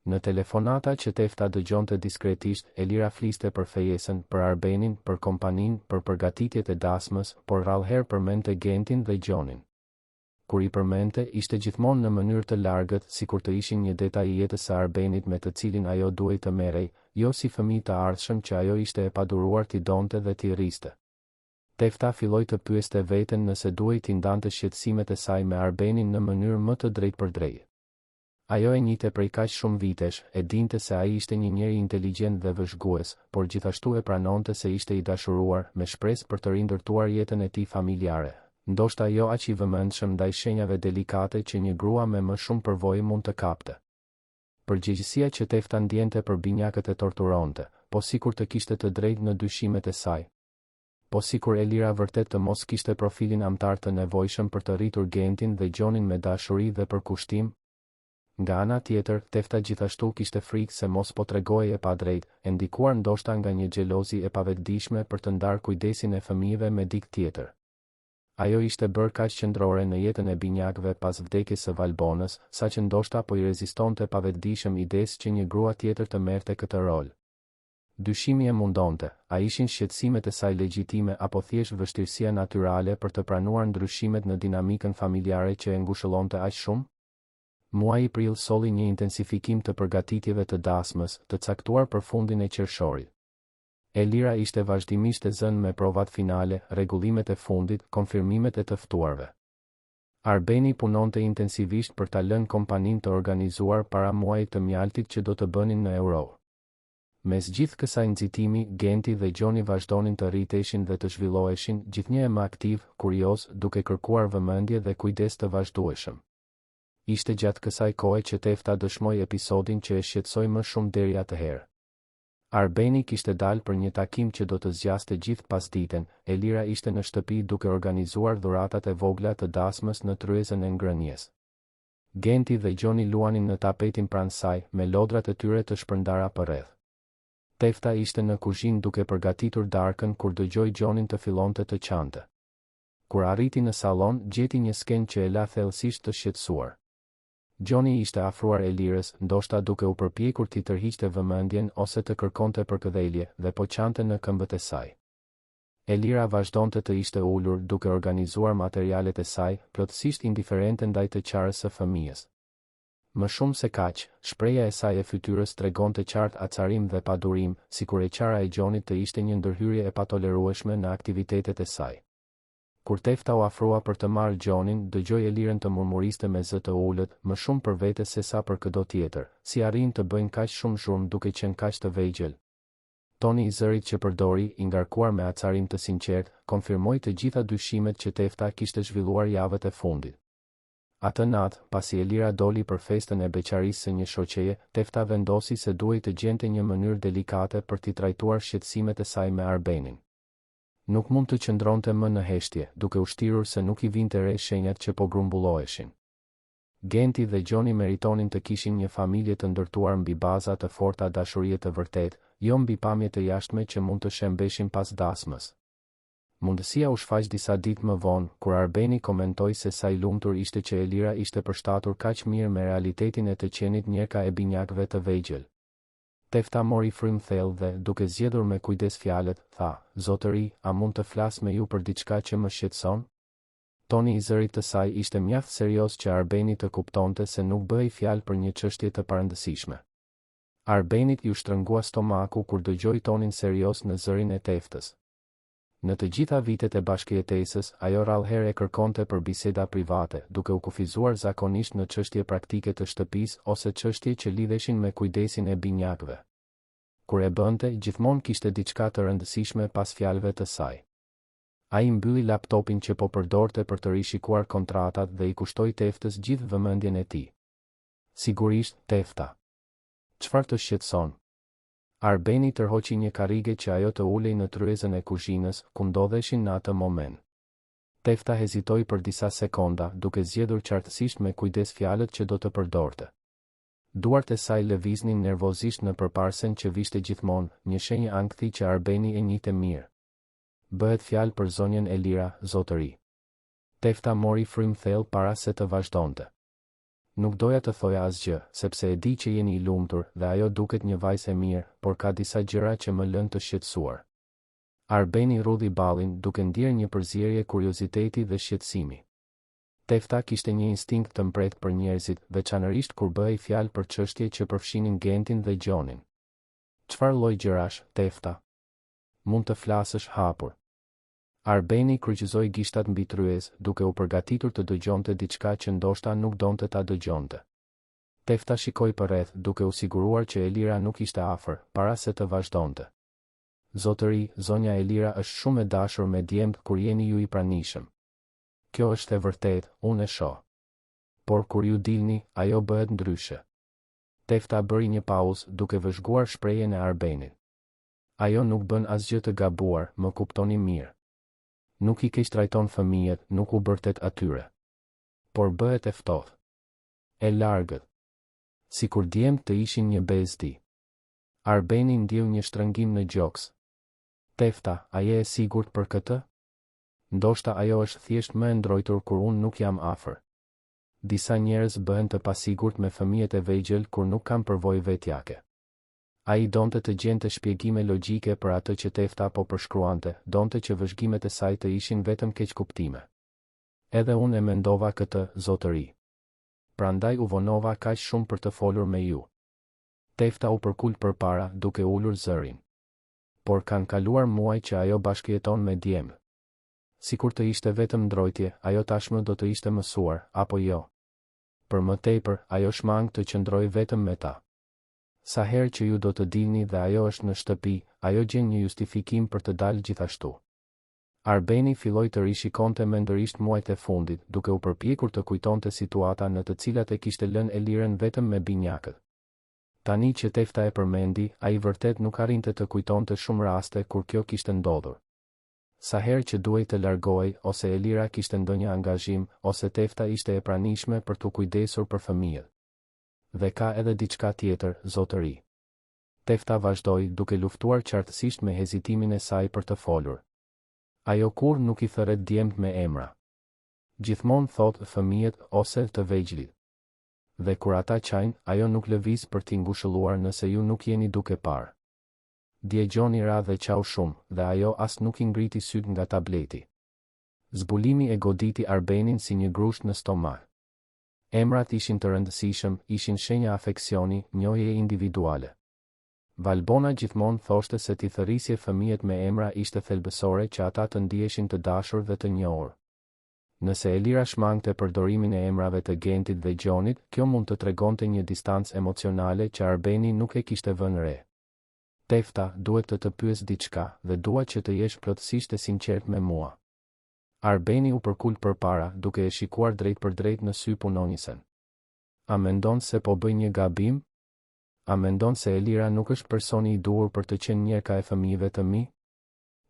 Në telefonata që Tefta dëgjonte diskretisht, Elira fliste për fejesën, për Arbenin, për kompaninë, për përgatitjet e dasmës, por rrallëherë përmendte Gentin dhe Gjonin. Kur I përmendte, ishte gjithmonë në mënyrë të largët, sikur të ishin një detaj I jetës së Arbenit me të cilin ajo duhej të merrej, jo si fëmijë të ardhshëm që ajo ishte e paduruar t'i donte dhe t'i rriste. Tefta filloi të pyeste veten nëse duhej t'i ndante shqetësimet e saj me Arbenin në mënyrë më të drejtpërdrejtë. Ajo e njihte prej kaq shumë vitesh, e dinte se ai ishte një njeri inteligjent dhe vëzhgues, por gjithashtu e pranonte se ishte I dashuruar, me shpresë për të rindërtuar jetën e tij familjare. ndoshta jo aq i vëmendshëm ndaj shenjave delikate që një grua me më shumë përvojë mund të kapte. Përgjegjësia që Tefta ndjente për binjakët e torturonte, po sikur të kishte të drejtë në dyshimet e saj. Po sikur Elira vërtet të mos kishte profilin amtar të nevojshëm për të rritur Gentin dhe Gjonin me dashuri dhe për kushtim. Nga ana tjetër, Tefta gjithashtu kishte frikë se mos po tregojë e padrejtë, e ndikuar ndoshta nga një xhelozi e pavetdijshme për të ndarë kujdesin e fëmijëve me dikë tjetër. Ajo ishte bërë kaq qendrore në jetën e binjakëve pas vdekjes së Valbonës, saqë ndoshta po i rezistonte pavetdijshëm idesë që një grua tjetër të merrte këtë rol. Dyshimi e mundonte, a ishin shqetësimet e saj legjitime apo thjesht vështirësia natyrale për të pranuar ndryshimet në dinamikën familjare që e ngushëllonte aq shumë? Muaji prill solli një intensifikim të përgatitjeve të dasmës, të caktuar për fundin e qershorit. Elira ishte vazhdimisht e zënë me provat finale, rregullimet e fundit, konfirmimet e të ftuarve. Arbeni punonte intensivisht për ta lënë kompaninë të organizuar para muajit të mjaltit që do të bënin në Europë. Mes gjithë kësaj nxitimi, Genti dhe Gjoni vazhdonin të rriteshin dhe të zhvilloheshin, gjithnjë më aktiv, kurioz, duke kërkuar vëmendje dhe kujdes të vazhdueshëm. Ishte gjatë kësaj kohe që Tefta dëshmoi episodin që e shqetësoi më shumë deri atëherë. Arbeni kishte dalë për një takim që do të zgjaste gjithë pasditen, Elira ishte në shtëpi duke organizuar dhuratat e vogla të dasmës në tryezën e ngrënies. Genti dhe Gjoni luanin në tapetin pranë saj, me lodrat e tyre të shpërndara përreth. Tefta ishte në kuzhinë duke përgatitur darkën kur dëgjoi Gjonin të fillonte të qante. Kur arriti në sallon, gjeti një skenë që e la thellësisht të shqetësuar. Gjoni ishte afruar Elirës, ndoshta duke u përpjekur t'i tërhiqte vëmendjen ose të kërkonte përkëdhelje, dhe po qante në këmbët e saj. Elira vazhdonte të ishte ulur duke organizuar materialet e saj, plotësisht indiferente ndaj të qarës së fëmijës. Më shumë se kaq, shpreha e saj e fytyrës tregonte qartë acarim dhe padurim, sikur e qara e Gjonit të ishte një ndërhyrje e patolerueshme në aktivitetet e saj. Kur Tefta u afrua për të marrë Gjonin, dëgjoi Elirën të murmuriste me zë të ulët, më shumë për vete se sa për çdo tjetër, si arrin të bëjnë kaq shumë zhurmë duke qenë kaq të vegjël. Toni i zërit që përdori, i ngarkuar me acarim të sinqert, konfirmoi të gjitha dyshimet që Tefta kishte zhvilluar javët e fundit. Atë natë, pasi Elira doli për festën e beqarisë së një shoqeje, Tefta vendosi se duhej të gjente një mënyrë delikate për t'i trajtuar shqetësimet e saj me Arbenin. Nuk mund të qëndronte më në heshtje, duke u shtirur se nuk i vinte re shenjat që po grumbulloheshin. Genti dhe Gjoni meritonin të kishin një familje të ndërtuar mbi baza të forta dashurie të vërtet, jo mbi pamje të jashtme që mund të shembeshin pas dasmës. Mundësia u shfaq disa ditë më vonë, kur Arbeni komentoi se sa i lumtur ishte që Elira ishte përshtatur kaq mirë me realitetin e të qenit njëka e binjakëve të vegjël. Tefta mori frym thellë dhe, duke zgjedhur me kujdes fjalët, tha: "Zotëri, a mund të flas me ju për diçka që më shqetëson?" Toni i zërit të saj ishte mjaft serioz që Arbeni të kuptonte se nuk bëhej fjalë për një çështje të parëndësishme. Arbenit ju shtrëngua stomaku kur dëgjoi tonin serioz në zërin e Teftës. Në të gjitha vitet e bashkëjetesës, ajo rrallëherë e kërkonte për biseda private, duke u kufizuar zakonisht në çështje praktike të shtëpisë ose çështje që lidheshin me kujdesin e binjakëve. Kur e bënte, gjithmonë kishte diçka të rëndësishme pas fjalëve të saj. Ai mbylli laptopin që po përdorte për të rishikuar kontratat dhe i kushtoi Teftës gjithë vëmendjen e tij. "Sigurisht, Tefta. Çfarë të shqetëson?" Arbeni tërhoqi një karrige që ajo të ulej në tryezën e kuzhinës, ku ndodheshin në atë moment. Tefta hezitoi për disa sekonda, duke zgjedhur qartësisht me kujdes fjalët që do të përdorte. Duart e saj lëviznin nervozisht në përparsen që vishte gjithmonë, një shenjë ankthi që Arbeni e njihte mirë. "Bëhet fjalë për zonjën Elira, zotëri." Tefta mori frym thellë para se të vazhdonte. "Nuk doja të thoja asgjë, sepse e di që jeni i lumtur dhe ajo duket një vajzë e mirë, por ka disa gjëra që më lën të shqetësuar." Arbeni rudhi ballin, duke ndier një përzierje kurioziteti dhe shqetësimi. Tefta kishte një instinkt të mbret për njerëzit, veçanërisht kur bëhej fjalë për çështje që përfshinin Gentin dhe Gjonin. "Çfarë lloj gjërash, Tefta? Mund të flasësh hapur?" Arbeni kryqëzoi gishtat mbi tryezë, duke u përgatitur të dëgjonte diçka që ndoshta nuk donte ta dëgjonte. Tefta shikoi përreth, duke u siguruar që Elira nuk ishte afër, para se të vazhdonte. "Zotëri, zonja Elira është shumë e dashur me djemtë kur jeni ju i pranishëm." kjo është e vërtet, unë e shoh. Por kur ju dilni, ajo bëhet ndryshe. Tefta bëri një pauzë duke vëzhguar shprehjen e Arbenit. Ajo nuk bën asgjë të gabuar, më kuptoni mirë. Nuk i keq trajton fëmijët, nuk u bërtet atyre. Por bëhet e ftohtë. E largët. Sikur djemt të ishin një bezdi. Arbeni ndjeu një shtrëngim në gjoks. Tefta, a je e sigurt për këtë? Ndoshta ajo është thjesht më e ndrojtur kur unë nuk jam afër. Disa njerëz bëhen të pasigurt me fëmijët e vegjël kur nuk kanë përvojë vetjake. Ai donte të gjente shpjegime logjike për atë që Tefta po përshkruante, donte që vëzhgimet e saj të ishin vetëm keqkuptime. Edhe unë e mendova këtë, zotëri. Prandaj u vonova kaq shumë për të folur me ju. Tefta u përkul përpara, duke ulur zërin. Por kanë kaluar muaj që ajo bashkëjeton me djemë. Sikur të ishte vetëm ndrojtje, ajo tashmë do të ishte mësuar, apo jo. Për më tepër, ajo shmang të qëndroj vetëm me ta. Sa herë që ju do të dilni dhe ajo është në shtëpi, ajo gjen një justifikim për të dalë gjithashtu. Arbeni filloi të rishikonte mendërisht muajt e fundit, duke u përpjekur të kujtonte situata në të cilat e kishte lënë Eliren vetëm me binjakët. Tani që Tefta e përmendi, ai vërtet nuk arrinte të kujtonte shumë raste kur kjo kishte ndodhur. Sa herë që duhej të largohej, ose Elira kishte ndonjë angazhim, ose Tefta ishte e pranishme për të kujdesur për fëmijët. Dhe ka edhe diçka tjetër, zotëri. Tefta vazhdoi duke luftuar qartësisht me hezitimin e saj për të folur. Ajo kur nuk I thërret djemt me emra. Gjithmonë thotë fëmijët ose të vegjlit. Dhe kur ata qajnë, ajo nuk lëviz për t'i ngushëlluar nëse ju nuk jeni duke parë. Dje Gjoni ra dhe qau shumë, dhe ajo as nuk I ngriti syt nga tableti. Zbulimi e goditi Arbenin si një grusht në stomak. Emrat ishin të rëndësishëm, ishin shenja afeksioni, njohje individuale. Valbona gjithmonë thoshte se t'i thërrisje fëmijët me emra ishte thelbësore që ata të ndiheshin të dashur dhe të njohur. Nëse Elira shmangte përdorimin e emrave të Gentit dhe Gjonit, kjo mund të tregonte një distancë emocionale që Arbeni nuk e kishte vënë re. Tefta, duhet të pyes diçka dhe dua që të jesh plotësisht e sinqert me mua. Arbeni u përkul përpara, duke e shikuar drejt për drejt në sy punonjësen. A mendon se po bëj një gabim? A mendon se Elira nuk është personi I duhur për të qenë njerka e fëmijëve të mi?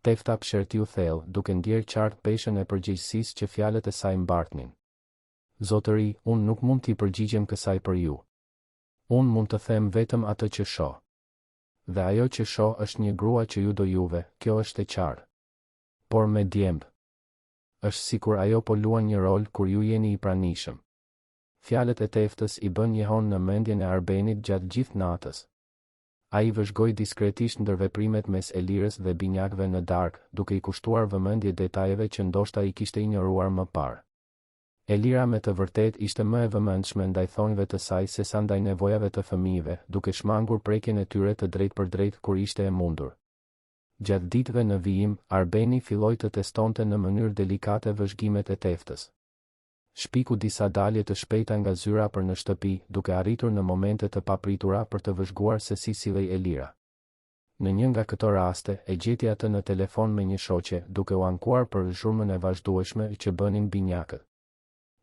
Tefta pshertiu thellë, duke ndjerë qartë peshën e përgjegjësisë që fjalët e saj mbartnin. Zotëri, unë nuk mund t'i përgjigjem kësaj për ju. Unë mund të them vetëm atë që shoh. Dhe ajo që shoh është një grua që ju do juve, kjo është e qartë. Por me djemb. Është sikur ajo po luan një rol kur ju jeni I pranishëm. Fjalët e Teftës I bën njehon në mendjen e Arbenit gjatë gjithë natës. Ai vëzhgoi diskretisht ndërveprimet mes Elirës dhe binjakëve në darkë, duke I kushtuar vëmendje detajeve që ndoshta I kishte ignoruar më parë. Elira me të vërtet ishte më e vëmendshme ndaj thonjve të saj sesa ndaj nevojave të fëmijëve, duke shmangur prekjen e tyre të drejt për drejt kur ishte e mundur. Gjatë ditëve në vijim, Arbeni filloi të testonte në mënyrë delikate vëzhgimet e Teftës. Shpiku disa dalje të shpejta nga zyra për në shtëpi, duke arritur në momente të papritura për të vëzhguar se si sillej Elira. Në një nga këto raste, e gjeti atë në telefon me një shoqe, duke u ankuar për zhurmën e vazhdueshme që bënin binjakët.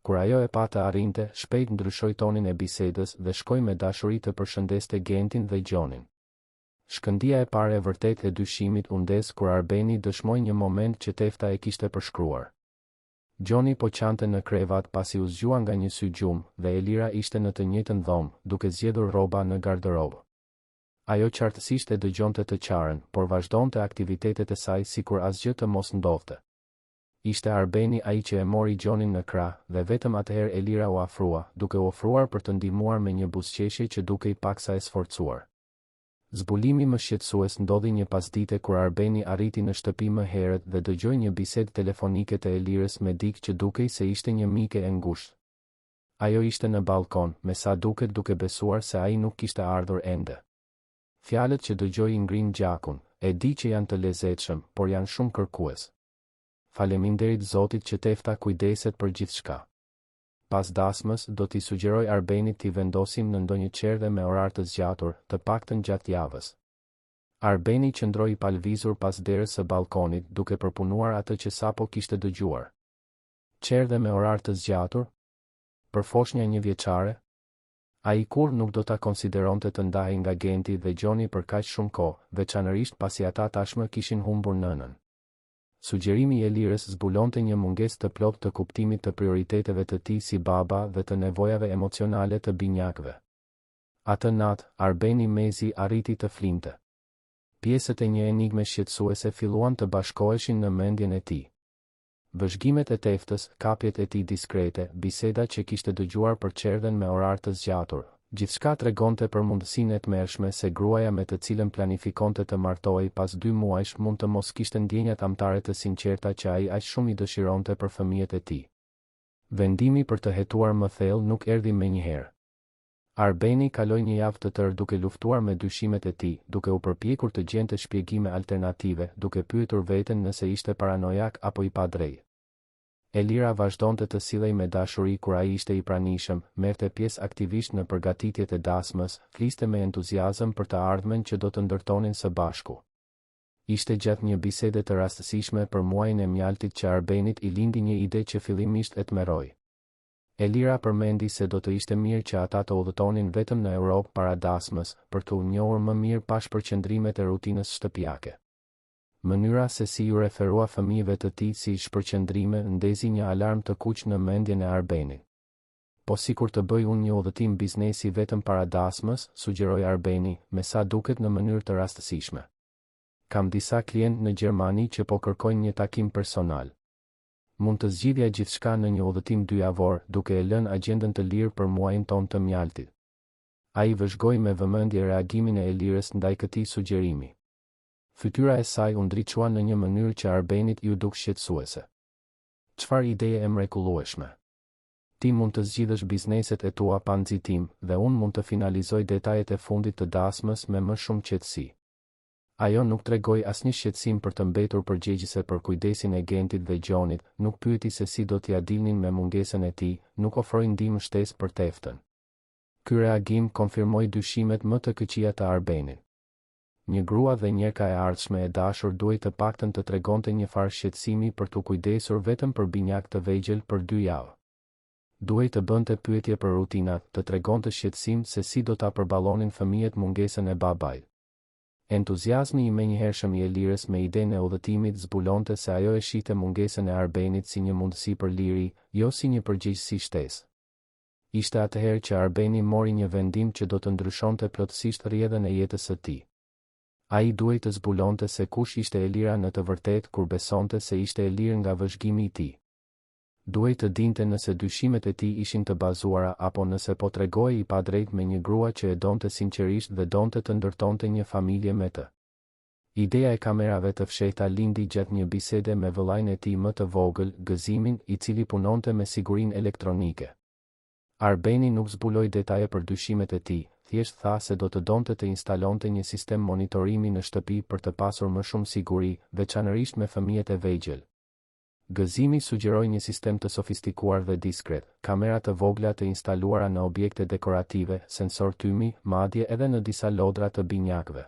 Kur ajo e pa të arrinte, shpejt ndryshoi tonin e bisedës dhe shkoi me dashuri të përshëndeste Gentin dhe Gjonin. Shkëndija e parë e vërtet e dyshimit u ndes kur Arbeni dëshmoi një moment që Tefta e kishte përshkruar. Gjoni po qante në krevat pasi u zgjua nga një sy gjumë dhe Elira ishte në të njëjtën dhomë, duke zgjedhur rroba në garderobë. Ajo qartësisht e dëgjonte të qarën, por vazhdonte aktivitetet e saj sikur asgjë të mos ndodhte. Ishte Arbeni ai që e mori Gjonin në krah dhe vetëm atëherë Elira u afrua, duke u ofruar për të ndihmuar me një buzëqeshje që dukej paksa e sforcuar. Zbulimi më shqetësues ndodhi një pasdite kur Arbeni arriti në shtëpi më herët dhe dëgjoi një bisedë telefonike të Elirës me dikë që dukej se ishte një mike e ngushtë. Ajo ishte në balkon, me sa duket duke besuar se ai nuk kishte ardhur ende. Fjalët që dëgjoi I ngrin gjakun, e di që janë të lezetshëm, por janë shumë kërkues. Faleminderit Zotit që Tefta kujdeset për gjithçka. Pas dasmës, do t'i sugjeroj Arbenit t'i vendosim në ndonjë çerdhe me orar të zgjatur, të paktën gjatë javës. Arbeni qëndroi I palvizur pas derës së balkonit, duke përpunuar atë që sapo kishte dëgjuar. Çerdhe me orar të zgjatur? Për foshnja 1 vjeçare? Ai kur nuk do ta konsideronte të ndahej nga Genti dhe Gjoni për kaq shumë kohë, veçanërisht pasi ata tashmë kishin humbur nënën. Sugjerimi i Elirës zbulonte një mungesë të plotë të kuptimit të prioriteteve të tij si baba dhe të nevojave emocionale të binjakëve. Atë natë, Arbeni Mezi arriti të flinte. Pjesët e një enigme shqetësuese filluan të bashkoheshin në mendjen e tij. Vëzhgimet e teftës, kapjet e tij diskrete, biseda që kishte dëgjuar për çerdhen me orar të zgjatur, gjithçka tregonte për mundësinë e tmerrshme se gruaja me të cilën planifikonte të martohej pas 2 muajsh mund të mos kishte ndjenjat amtare të sinqerta që ai aq shumë i dëshironte për fëmijët e tij. Vendimi për të hetuar më thellë nuk erdhi menjëherë. Arbeni kaloi një javë të tërë duke luftuar me dyshimet e tij, duke u përpjekur të gjente shpjegime alternative, duke pyetur veten nëse ishte paranojak apo i padrejtë. Elira vazhdonte të sillej me dashuri kur ai ishte i pranishëm, merrte pjesë aktivisht në përgatitjet e dasmës, fliste me entuziazëm për të ardhmen që do të ndërtonin së bashku. Ishte gjatë një bisede të rastësishme për muajin e mjaltit që Arbenit i lindi një ide që fillimisht e tmerroi. Elira përmendi se do të ishte mirë që ata të udhëtonin vetëm në Europë para dasmës, për të u njohur më mirë pas përqendrimet e rutinës shtëpiake. Mënyra se si ju referua fëmijëve të tij si shpërqendrime ndezi një alarm të kuq në mendjen e Arbenit. Po sikur të bëj unë një udhëtim biznesi vetëm para dasmës, sugjeroi Arbeni, me sa duket në mënyrë të rastësishme. Kam disa klientë në Gjermani që po kërkojnë një takim personal. Mund të zgjidhja gjithçka në një udhëtim 2 javor, duke e lënë agjendën të lirë për muajin ton të mjaltit. Ai vëzhgoi me vëmendje reagimin e Elirës ndaj këtij sugjerimi. Fytyra e saj u ndriçua në një mënyrë që Arbenit ju duk shqetësuese. Çfarë ideje e mrekullueshme. Ti mund të zgjidhësh bizneset e tua pa nxitim dhe unë mund të finalizoj detajet e fundit të dasmës me më shumë qetësi. Ajo nuk tregoi asnjë shqetësim për të mbetur përgjegjëse për kujdesin e Gentit dhe Gjonit, nuk pyeti se si do t'ia dilnin me mungesën e tij, nuk ofroi ndihmë shtesë për teftën. Ky reagim konfirmoi dyshimet më të këqija të Arbenit. Një grua dhe njëka e ardhshme e dashur duhej të paktën të tregonte një farë shqetësimi për t'u kujdesur vetëm për binjak të vegjël për 2 javë. Duhej të bënte pyetje për rutinat, të tregonte shqetësim se si do ta përballonin fëmijët mungesën e babait. Entuziazmi i menjëhershëm i Elirës me idenë e udhëtimit zbulonte se ajo e shihte mungesën e Arbenit si një mundësi për liri, jo si një përgjegjësi shtesë. Ishte atëherë që Arbeni mori një vendim që do të ndryshonte plotësisht rrjedhën e jetës së tij. Ai duhej të zbulonte se kush ishte Elira në të vërtetë kur besonte se ishte e lirë nga vëzhgimi i tij. Duhej të dinte nëse dyshimet e tij ishin të bazuara apo nëse po tregohej i padrejtë me një grua që e donte sinqerisht dhe donte të ndërtonte një familje me të. Ideja e kamerave të fshehta lindi gjatë një bisede me vëllain e tij më të vogël, Gëzimin, i cili punonte me sigurinë elektronike. Arbeni nuk zbuloi detaje për dyshimet e tij, thjesht tha se do të donte të instalonte një sistem monitorimi në shtëpi për të pasur më shumë siguri, veçanërisht me fëmijët e vegjël. Gëzimi sugjeroi një sistem të sofistikuar dhe diskret, kamera të vogla të instaluara në objekte dekorative, sensor tymi, madje edhe në disa lodra të binjakëve.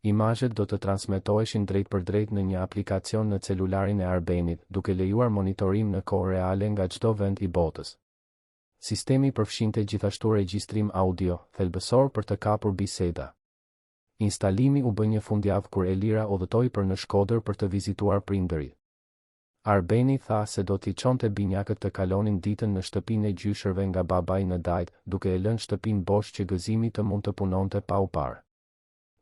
Imazhet do të transmetoheshin drejt për drejt në një aplikacion në celularin e Arbenit, duke lejuar monitorim në kohë reale nga çdo vend i botës. Sistemi përfshinte gjithashtu regjistrim audio, thelbësor për të kapur biseda. Instalimi u bë një fundjavë kur Elira udhëtoi për në Shkodër për të vizituar prindërit. Arbeni tha se do t'i çonte binjakët të kalonin ditën në shtëpinë e gjyshërve nga babai në Dajt, duke e lënë shtëpinë bosh që Gëzimi të mund të punonte pa u parë.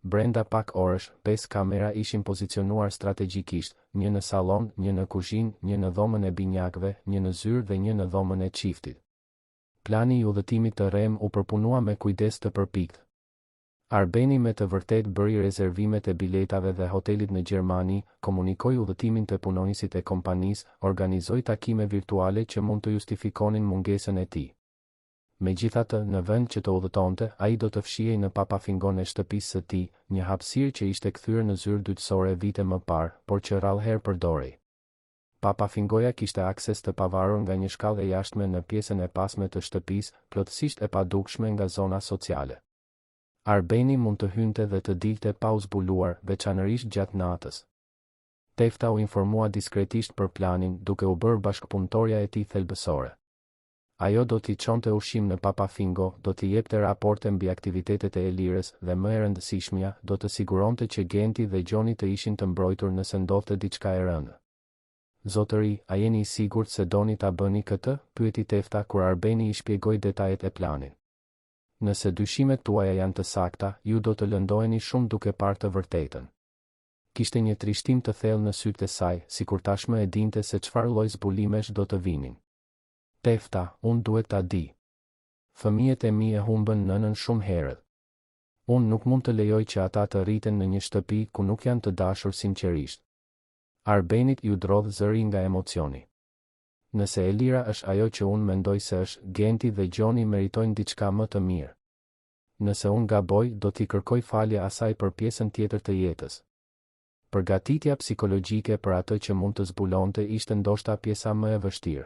Brenda pak orësh, 5 kamera ishin pozicionuar strategjikisht, një në sallon, një në kuzhinë, një në dhomën e binjakëve, një në zyrë dhe një në dhomën e çiftit. Plani i udhëtimit të REM u përpunua me kujdes të përpikt. Arbeni me të vërtet bëri rezervimet e biletave dhe hotelit në Gjermani, komunikoi udhëtimin të punonjësit e kompanisë, organizoi takime virtuale që mund të justifikonin mungesën e tij. Megjithatë, në vend që të udhëtonte, ai do të fshihej në papafingon e shtëpisë së tij, një hapësirë që ishte kthyer në zyrë dytësore vite më parë, por që rrallëherë përdorej. Papafingoja kishte akses të pavarur nga një shkallë e jashtme në pjesën e pasme të shtëpisë, plotësisht e padukshme nga zona sociale. Arbeni mund të hynte dhe të dilte pa u zbuluar, veçanërisht gjatë natës. Tefta u informua diskretisht për planin, duke u bërë bashkëpunëtorja e tij thelbësore. Ajo do t'i çonte ushqim në Papafingo, do t'i jepte raporte mbi aktivitetet e Elirës dhe më e rëndësishmja, do të siguronte që Genti dhe Gjoni të ishin të mbrojtur nëse ndodhte diçka e rëndë. Zotëri, a jeni I sigurt se doni ta bëni këtë? Pyeti Tefta kur Arbeni I shpjegoi detajet e planit. Nëse dyshimet tuaja janë të sakta, ju do të lëndoheni shumë duke parë të vërtetën. Kishte një trishtim të thellë në sytë e saj, sikur tashmë e dinte se çfarë lloj zbulimesh do të vinin. Tefta, unë duhet ta di. Fëmijët e mi e humbën nënën shumë herët. Unë nuk mund të lejoj që ata të rriten në një shtëpi ku nuk janë të dashur sinqerisht. Arbenit ju drodh zëri nga emocioni. Nëse Elira është ajo që unë mendoj se është, Genti dhe Gjoni meritojnë diçka më të mirë. Nëse unë gaboj, do t'i kërkoj falje asaj për pjesën tjetër të jetës. Përgatitja psikologjike për atë që mund të zbulonte ishte ndoshta pjesa më e vështirë.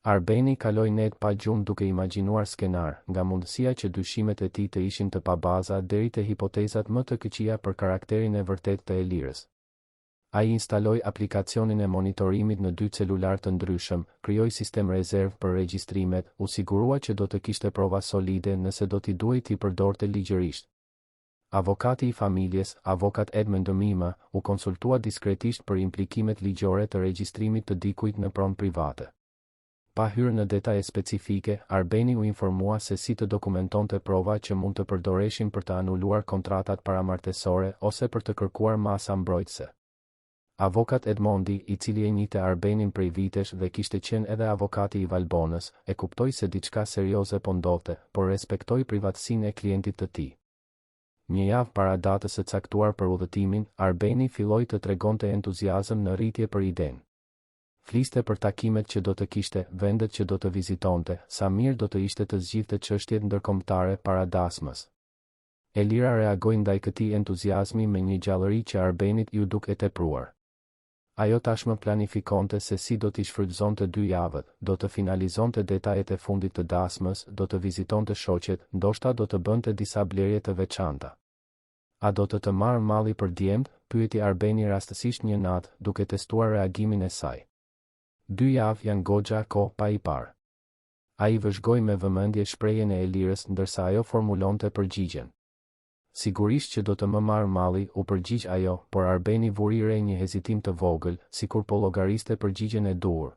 Arbeni kaloi net pa gjumë duke imagjinuar skenar, nga mundësia që dyshimet e tij të ishin të pabaza deri te hipotezat më të këqija për karakterin e vërtet të Elirës. Ai instaloi aplikacionin e monitorimit në 2 celular të ndryshëm, krijoi sistem rezervë për regjistrimet, u sigurua që do të kishte prova solide nëse do t'i duhej t'i përdorte ligjërisht. Avokati I familjes, avokat Edmund Mima, u konsultua diskretisht për implikimet ligjore të regjistrimit të dikujt në pronë private. Pa hyrë në detaje specifike, Arbeni u informua se si të dokumentonte prova që mund të përdoreshin për të anuluar kontratat paramartesore ose për të kërkuar masa mbrojtëse. Avokat Edmondi, I cili e njihte Arbenin prej vitesh dhe kishte qenë edhe avokati I Valbonës, e kuptoi se diçka serioze po ndodhte, por respektoi privatësinë e klientit të tij. Një javë para datës së caktuar për udhëtimin, Arbeni filloi të tregonte entuziazëm në rritje për idenë. Fliste për takimet që do të kishte, vendet që do të vizitonte, sa mirë do të ishte të zgjidhte çështjet ndërkombëtare para dasmës. Elira reagoi ndaj këtij entuziazmi me një gjallëri që Arbenit ju duk e tepruar. Ajo tashmë planifikonte se si do t'i shfrytëzonte 2 javët, do të finalizonte detajet e fundit të dasmës, do të vizitonte shoqet, ndoshta do të bënte disa blerje të veçanta. A do të marrë malli për djemt? Pyeti Arbeni rastësisht një natë, duke testuar reagimin e saj. 2 javë janë goxha kohë pa I parë. Ai vëzhgoi me vëmendje shprehjen e Elirës ndërsa ajo formulonte përgjigjen. Sigurisht që do të më marrë malli, u përgjigj ajo, por Arbeni vuri re një hezitim të vogël, sikur po llogariste përgjigjen e duhur.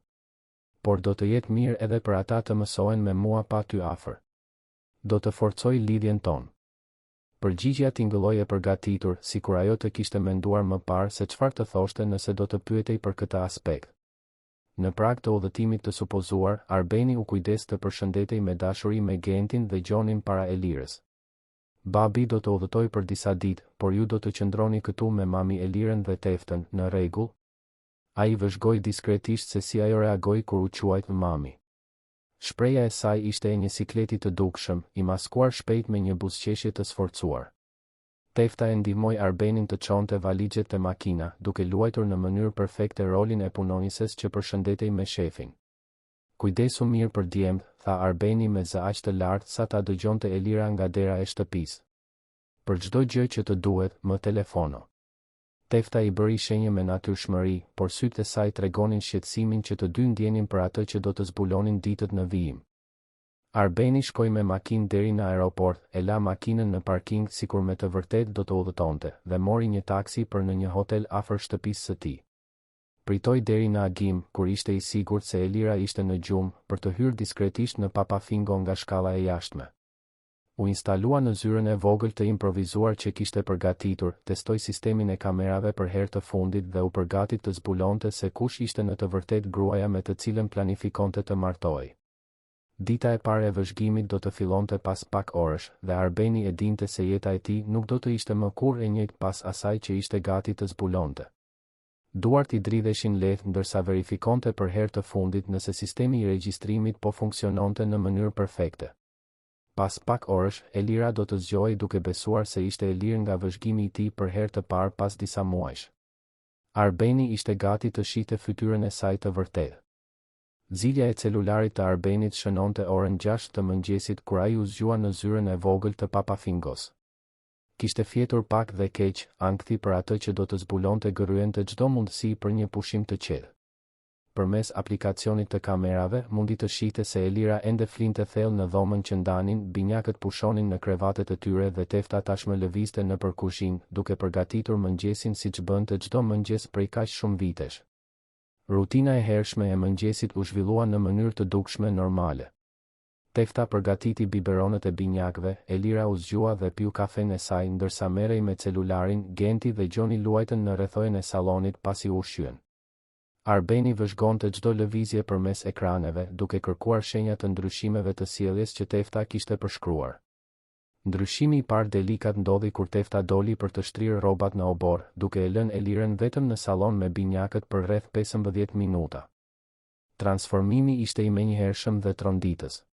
Por do të jetë mirë edhe për ata të mësohen me mua pa ty afër. Do të forcoj lidhjen tonë. Përgjigjja tingëlloi e përgatitur, sikur ajo të kishte menduar më parë se çfarë të thoshte nëse do të pyetej për këtë aspekt. Në prag të udhëtimit të supozuar, Arbeni u kujdes të përshëndetej me dashuri me Gentin dhe Gjonin para Elirës. Babi do të udhëtoj për disa ditë, por ju do të qëndroni këtu me mami Elirën dhe Teftën, në rregull? Ai vëzhgoi diskretisht se si ajo reagoi kur u quajt mami. Shpreha e saj ishte e një sikleti të dukshëm, I maskuar shpejt me një buzëqeshje të sforcuar. Tefta e ndihmoi Arbenin të çonte valixhet te makina, duke luajtur në mënyrë perfekte rolin e punonises që përshëndetej me shefin. Kujdesu mirë për djemt, tha Arbeni me zë aq të lartë sa ta dëgjonte Elira nga dera e shtëpisë. Për çdo gjë që të duhet, më telefono. Tefta I bëri shenjë me natyrshmëri, por sytë e saj tregonin shqetësimin që të dy ndjenin për atë që do të zbulonin ditët në vijim. Arbeni shkoi me makinë deri në aeroport, e la makinën në parking sikur me të vërtet do të udhëtonte, dhe mori një taksi për në një hotel afër shtëpisë së tij. Pritoi deri në agim, kur ishte I sigurt se Elira ishte në gjumë, për të hyrë diskretisht në Papafingo nga shkalla e jashtme. U instalua në zyrën e vogël të improvizuar që kishte përgatitur, testoi sistemin e kamerave për herë të fundit dhe u përgatit të zbulonte se kush ishte në të vërtet gruaja me të cilën planifikonte të martohej. Dita e parë e vëzhgimit do të fillonte pas pak orësh, dhe Arbeni e dinte se jeta e tij nuk do të ishte më kurrë e njëjtë pas asaj që ishte gati të zbulonte. Duart I dridheshin lehtë ndërsa verifikonte për herë të fundit nëse sistemi I regjistrimit po funksiononte në mënyrë perfekte. Pas pak orësh, Elira do të zgjohej duke besuar se ishte Elirë nga vëzhgimi I tij për herë të parë pas disa muajsh. Arbeni ishte gati të shihte fytyrën e saj të vërtetë. Zilja e celularit të Arbenit shënonte orën 6 të mëngjesit kur ai u zgjua në zyrën e vogël të Papafingos. Kishte fjetur pak dhe keq, ankthi për atë që do të zbulonte gërryente çdo mundësi për një pushim të qetë. Përmes aplikacionit të kamerave mundi të shihte se Elira ende flinte thellë në dhomën që ndanin, binjakët pushonin në krevatet e tyre dhe Tefta tashmë lëvizte nëpër kuzhinë, duke përgatitur mëngjesin siç bënte çdo mëngjes prej kaq shumë vitesh. Rutina e hershme e mëngjesit u zhvillua në mënyrë të dukshme normale. Tefta përgatiti biberonët e binjakëve, Elira u zgjua dhe piu kafen e saj ndërsa merrej me celularin, Genti dhe Gjoni luajtën në rrethojën e sallonit pasi u ushqyen. Arbeni vëzhgonte çdo lëvizje përmes ekraneve, duke kërkuar shenja të ndryshimeve të sjelljes që Tefta kishte përshkruar. Ndryshimi i parë delikat ndodhi kur Tefta doli për të shtrirë rrobat në obor, duke e lënë Elirën vetëm në sallon me binjakët për rreth 15 minuta. Transformimi ishte i menjëhershëm dhe tronditës.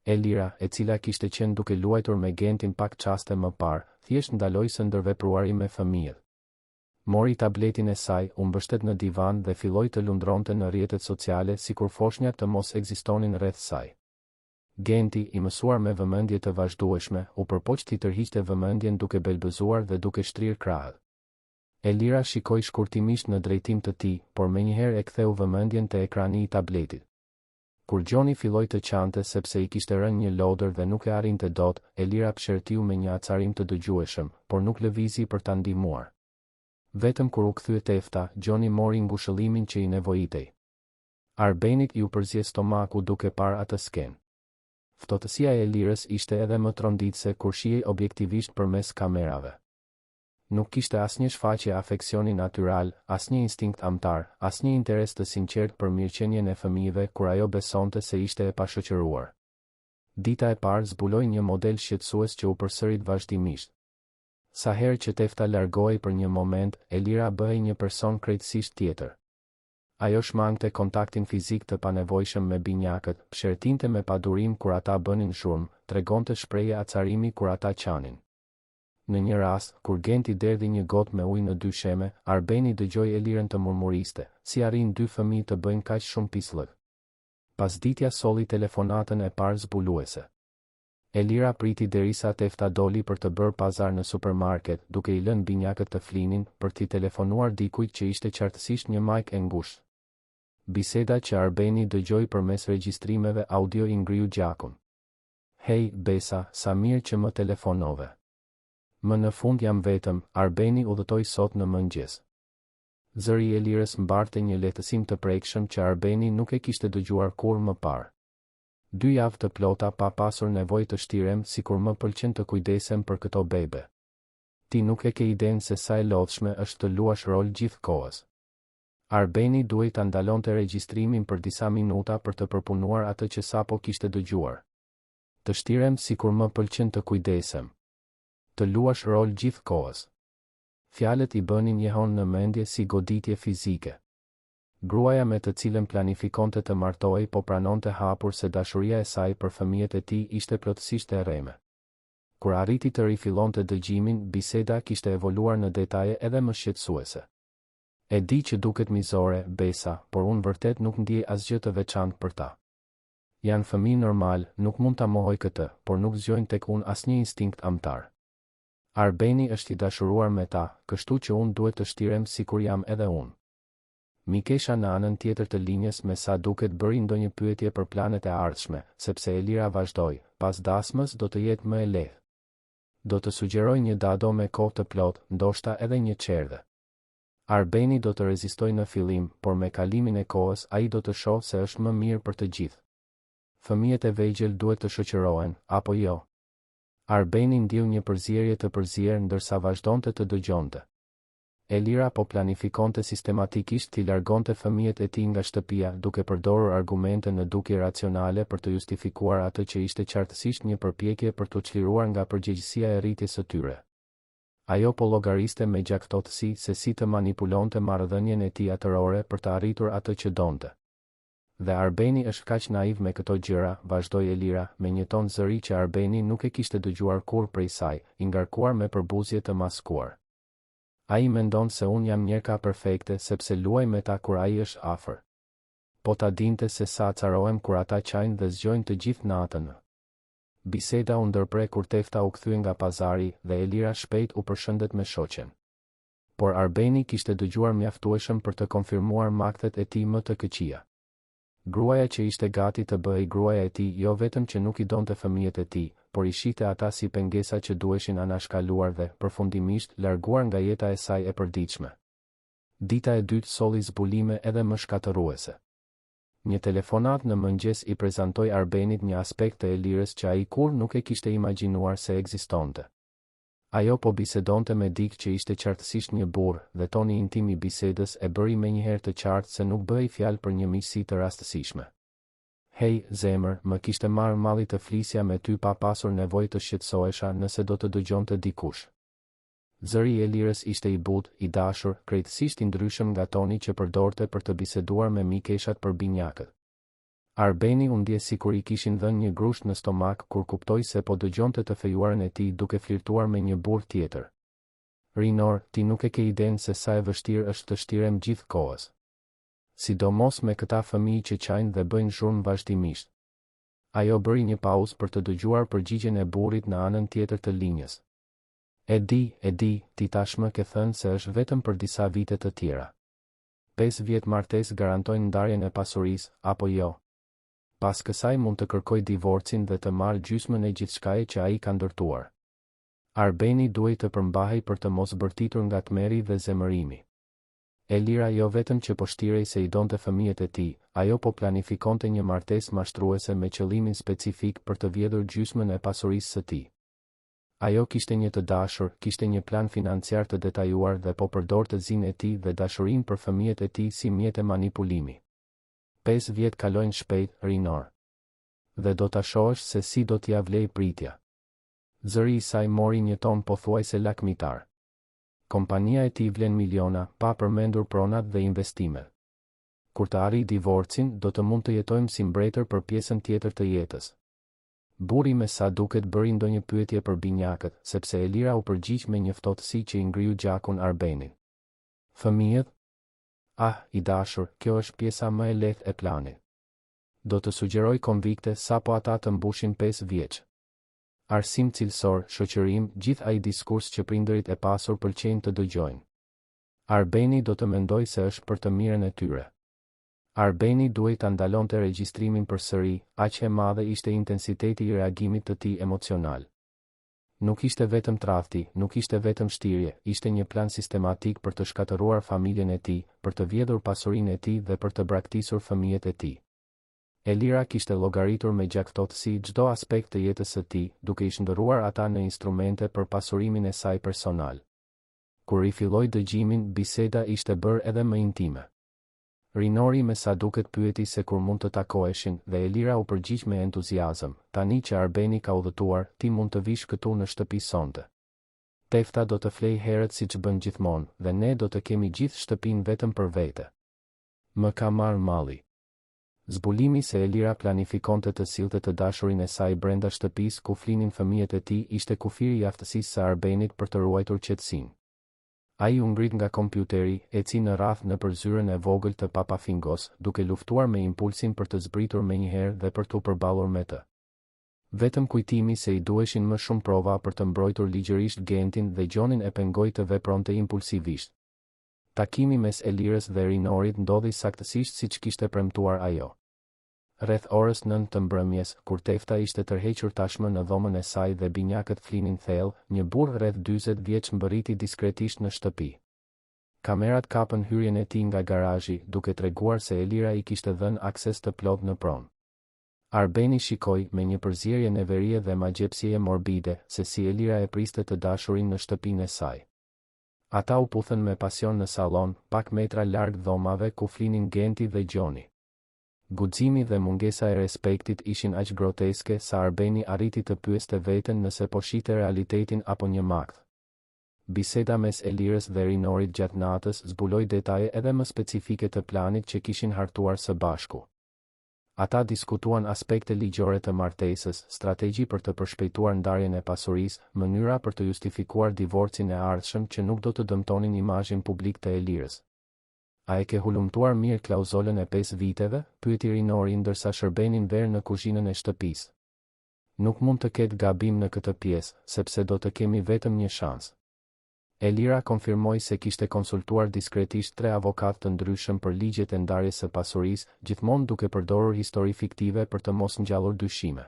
Elira, e cila kishte qenë duke luajtur me Gentin pak çaste më parë, thjesht ndaloi së ndërvepruari me fëmijët. Mori tabletin e saj, u mbështet në divan dhe filloi të lundronte në rrjetet sociale sikur foshnjat të mos ekzistonin rreth saj. Genti, i mësuar me vëmendje të vazhdueshme, u përpoq t'i tërhiqte vëmendjen duke belbëzuar dhe duke shtrirë krahët. Elira shikoi shkurtimisht në drejtim të tij, por menjëherë e ktheu vëmendjen te ekrani i tabletit. Kur Gjoni filloi të qante sepse i kishte rënë një lodër dhe nuk e arrinte dot, Elira pëshertiu me një acarim të dëgjueshëm, por nuk lëvizi për ta ndihmuar. Vetëm kur u kthye Tefta, Gjoni mori ngushëllimin që i nevojitej. Arbenit ju përzie stomaku duke parë atë skenë. Ftohtësia e Elirës ishte edhe më tronditëse kur shihej objektivisht përmes kamerave. Nuk kishte asnjë shfaqje afeksioni natyral, asnjë instinkt amtar, asnjë interes të sinqert për mirëqenien e fëmijëve kur ajo besonte se ishte e pashoqëruar. Dita e parë zbuloi një model shqetësues që u përsërit vazhdimisht. Sa herë që Tefta largohej për një moment, Elira bëhej një person krejtësisht tjetër. Ajo shmangte kontaktin fizik të panevojshëm me binjakët, pshertinte me padurim kur ata bënin zhurmë, tregonte shprehje acarimi kur ata qanin. Në një rast, kur Genti derdhi një gotë me ujë në dy sheme, Arbeni dëgjoi Elirën të murmuriste, si arrin dy fëmijë të bëjnë kaq shumë pislëk. Pasditja solli telefonatën e parë zbuluese. Elira priti derisa Tefta doli për të bërë pazar në supermarket, duke i lënë binjakët të flinin, për t'i telefonuar dikujt që ishte qartësisht një majk e ngushtë. Biseda që Arbeni dëgjoi përmes regjistrimeve audio i ngriu gjakun. Hej, Besa, sa mirë që më telefonove. Më në fund jam vetëm, Arbeni udhëtoi sot në mëngjes. Zëri i Elirës mbarte një lehtësim të prekshëm që Arbeni nuk e kishte dëgjuar kur më parë. 2 javë të plota pa pasur nevojë të shtirem, sikur më pëlqen të kujdesem për këto bebe. Ti nuk e ke idenë se sa e lodhshme është të luash rol gjithë kohës. Arbeni duhej ta ndalonte regjistrimin për disa minuta për të përpunuar atë që sapo kishte dëgjuar. Të shtirem sikur më pëlqen të kujdesem. Të luash rol gjithë kohës. Fjalët i bënin jehon në mendje si goditje fizike. Gruaja me të cilën planifikonte të martohej po pranonte hapur se dashuria e saj për fëmijët e tij ishte plotësisht e rreme. Kur arriti të rifillonte dëgjimin, biseda kishte evoluar në detaje edhe më shqetësuese. E di që duket mizore, Besa, por unë vërtet nuk ndjej asgjë të veçantë për ta. Janë fëmijë normal, nuk mund ta mohoj këtë, por nuk zgjojnë tek unë asnjë instinkt amtar. Arbeni është i dashuruar me ta, kështu që unë duhet të shtirem sikur jam edhe unë. Mikesha në anën tjetër të linjës me sa duket bëri ndonjë pyetje për planet e ardhshme, sepse Elira vazhdoi, pas dasmës do të jetë më e lehtë. Do të sugjeroj një dado me kohë të plot, ndoshta edhe një çerdhe. Arbeni do të rezistoj në fillim, por me kalimin e kohës ai do të shohë se është më mirë për të gjithë. Fëmijët e vegjël duhet të shoqërohen, apo jo? Arbeni ndjeu një përzierje të përzier ndërsa vazhdonte të dëgjonte. Elira po planifikonte sistematikisht t'i largonte fëmijët e tij nga shtëpia, duke përdorur argumente në dukje racionale për të justifikuar atë që ishte qartësisht një përpjekje për t'u çliruar nga përgjegjësia e rritjes së tyre. Ajo po llogariste me gjaktotësi se si të manipulonte marrëdhënien e tij atërore për të arritur atë që donte. Dhe Arbeni është kaq naiv me këto gjëra, vazhdoi Elira, me një ton zëri që Arbeni nuk e kishte dëgjuar kur prej saj, i ngarkuar me përbuzje të maskuar. Ai mendon se unë jam njerka perfekte sepse luaj me ta kur ai është afër. Po ta dinte se sa acarohem kur ata qajnë dhe zgjojnë të gjithë natën. Biseda u ndërpre kur Tefta u kthye nga pazari dhe Elira shpejt u përshëndet me shoqen. Por Arbeni kishte dëgjuar mjaftueshëm për të konfirmuar maktet e tij më të këqija. Gruaja që ishte gati të bëhej gruaja e tij jo vetëm që nuk i donte fëmijët e tij, por i shihte ata si pengesa që duheshin anashkaluar dhe, përfundimisht, larguar nga jeta e saj e përditshme. Dita e dytë solli zbulime edhe më shkatërruese. Një telefonat në mëngjes i prezantoi Arbenit një aspekt të Elirës që ai kur nuk e kishte imagjinuar se ekzistonte. Ajo po bisedonte me dikë që ishte qartësisht një burr, dhe toni intim i bisedës e bëri menjëherë të qartë se nuk bëhej fjalë për një miqësi të rastësishme. Hej, zemër, më kishte marrë malli të flisja me ty pa pasur nevojë të shqetësohesha nëse do të dëgjonte dikush. Zëri i Elirës ishte i butë, i dashur, krejtësisht i ndryshëm nga toni që përdorte për të biseduar me mikeshat për binjakët. Arbeni u ndje sikur i kishin dhënë një grusht në stomak kur kuptoi se po dëgjonte të fejuarën e tij duke flirtuar me një burr tjetër. Rinor, ti nuk e ke idenë se sa e vështirë është të shtirem gjithë kohës. Sidomos me këta fëmijë që qajnë dhe bëjnë zhurmë vazhdimisht. Ajo bëri një pauzë për të dëgjuar përgjigjen e burrit në anën tjetër të linjës. E di, ti tashmë ke thënë se është vetëm për disa vite të tjera. 5 vjet martesë garantojnë ndarjen e pasurisë, apo jo? Pas kësaj mund të kërkoj divorcin dhe të marrë gjysmën e gjithçkaje që ai ka ndërtuar. Arbeni duhej të përmbahej për të mos bërtitur nga tmerri dhe zemërimi. Elira jo vetëm që po shtirej se i donte fëmijët e tij, ajo po planifikonte një martesë mashtruese me qëllimin specifik për të vjedhur gjysmën e pasurisë së tij. Ajo kishte një të dashur, kishte një plan financiar të detajuar dhe po përdorte zinë e tij dhe dashurinë për fëmijët e tij si mjet e manipulimi. 5 vjet kalojnë shpejt, Rinor. Dhe do ta shohësh se si do t'ia vlej pritja. Zëri i saj mori një ton pothuajse lakmitar. Kompania e tij vlen miliona, pa përmendur pronat dhe investimet. Kur të arrijë divorcin, do të mund të jetojmë si mbretër për pjesën tjetër të jetës. Burri me sa duket bëri ndonjë pyetje për binjakët, sepse Elira u përgjigj me një ftohtësi që i ngriu gjakun Arbenit. Fëmijët? Ah, i dashur, kjo është pjesa më e lehtë e planit. Do të sugjeroj konvikte sapo ata të mbushin 5 vjeç. Arsim cilësor, shoqërim, gjithë ai diskurs që prindërit e pasur pëlqejnë të dëgjojnë. Arbeni do të mendoj se është për të mirën e tyre. Arbeni duhej ta ndalonte regjistrimin përsëri, aq e madhe ishte intensiteti i reagimit të tij emocional. Nuk ishte vetëm tradhti, nuk ishte vetëm shtirje, ishte një plan sistematik për të shkatëruar familjen e tij, për të vjedhur pasurinë e tij dhe për të braktisur fëmijët e tij. Elira kishte llogaritur me gjakftotësi çdo aspekt të jetës së tij, duke i shndërruar ata në instrumente për pasurimin e saj personal. Kur rifilloi dëgjimin, biseda ishte bërë edhe më intime. Rinori me sa duket pyeti se kur mund të takoheshin dhe Elira u përgjigj me entuziazëm. Tani që Arbeni ka udhëtuar, ti mund të vish këtu në shtëpi sonte. Tefta do të flej herët siç bën gjithmonë dhe ne do të kemi gjithë shtëpinë vetëm për vete. Më ka marrë malli. Zbulimi se Elira planifikonte të sillte të dashurinë e saj brenda shtëpisë ku flinin fëmijët e tij ishte kufiri i aftësisë së Arbenit për të ruajtur qetësinë. Ai u ngrit nga kompjuteri, eci në radhë në përzyrën e vogël të Papafingos, duke luftuar me impulsin për të zbritur menjëherë dhe për t'u përballur me të. Vetëm kujtimi se i duheshin më shumë prova për të mbrojtur ligjërisht Gentin dhe Gjonin e pengoi të vepronte impulsivisht. Takimi mes Elirës dhe Rinorit ndodhi saktësisht siç kishte premtuar ajo. Rreth orës 9 të mbrëmjes, kur Tefta ishte tërhequr tashmë në dhomën e saj dhe binjakët flinin thellë, një burr rreth 40 vjeç mbërriti diskretisht në shtëpi. Kamerat kapën hyrjen e tij nga garazhi, duke treguar se Elira i kishte dhënë akses të plotë në pronë. Arbeni shikoi me një përzierje neverie dhe magjepsie morbide se si Elira e priste të dashurin në shtëpinë e saj. Ata u puthën me pasion në sallon, pak metra larg dhomave ku flinin Genti dhe Gjoni. Guximi dhe mungesa e respektit ishin aq groteske sa Arbeni arriti të pyeste veten nëse po shihte realitetin apo një makth. Biseda mes Elirës dhe Rinorit gjatë natës zbuloi detaje edhe më specifike të planit që kishin hartuar së bashku. Ata diskutuan aspekte ligjore të martesës, strategji për të përshpejtuar ndarjen e pasurisë, mënyra për të justifikuar divorcin e ardhshëm që nuk do të dëmtonin imazhin publik të Elirës. A e ke hulumtuar mirë klauzolën e 5 viteve? Pyeti Rinori ndërsa shërbenin verë në kuzhinën e shtëpisë. Nuk mund të ketë gabim në këtë pjesë, sepse do të kemi vetëm një shans. Elira konfirmoi se kishte konsultuar diskretisht 3 avokat të ndryshëm për ligjet e ndarjes së pasurisë, gjithmonë duke përdorur histori fiktive për të mos ngjallur dyshime.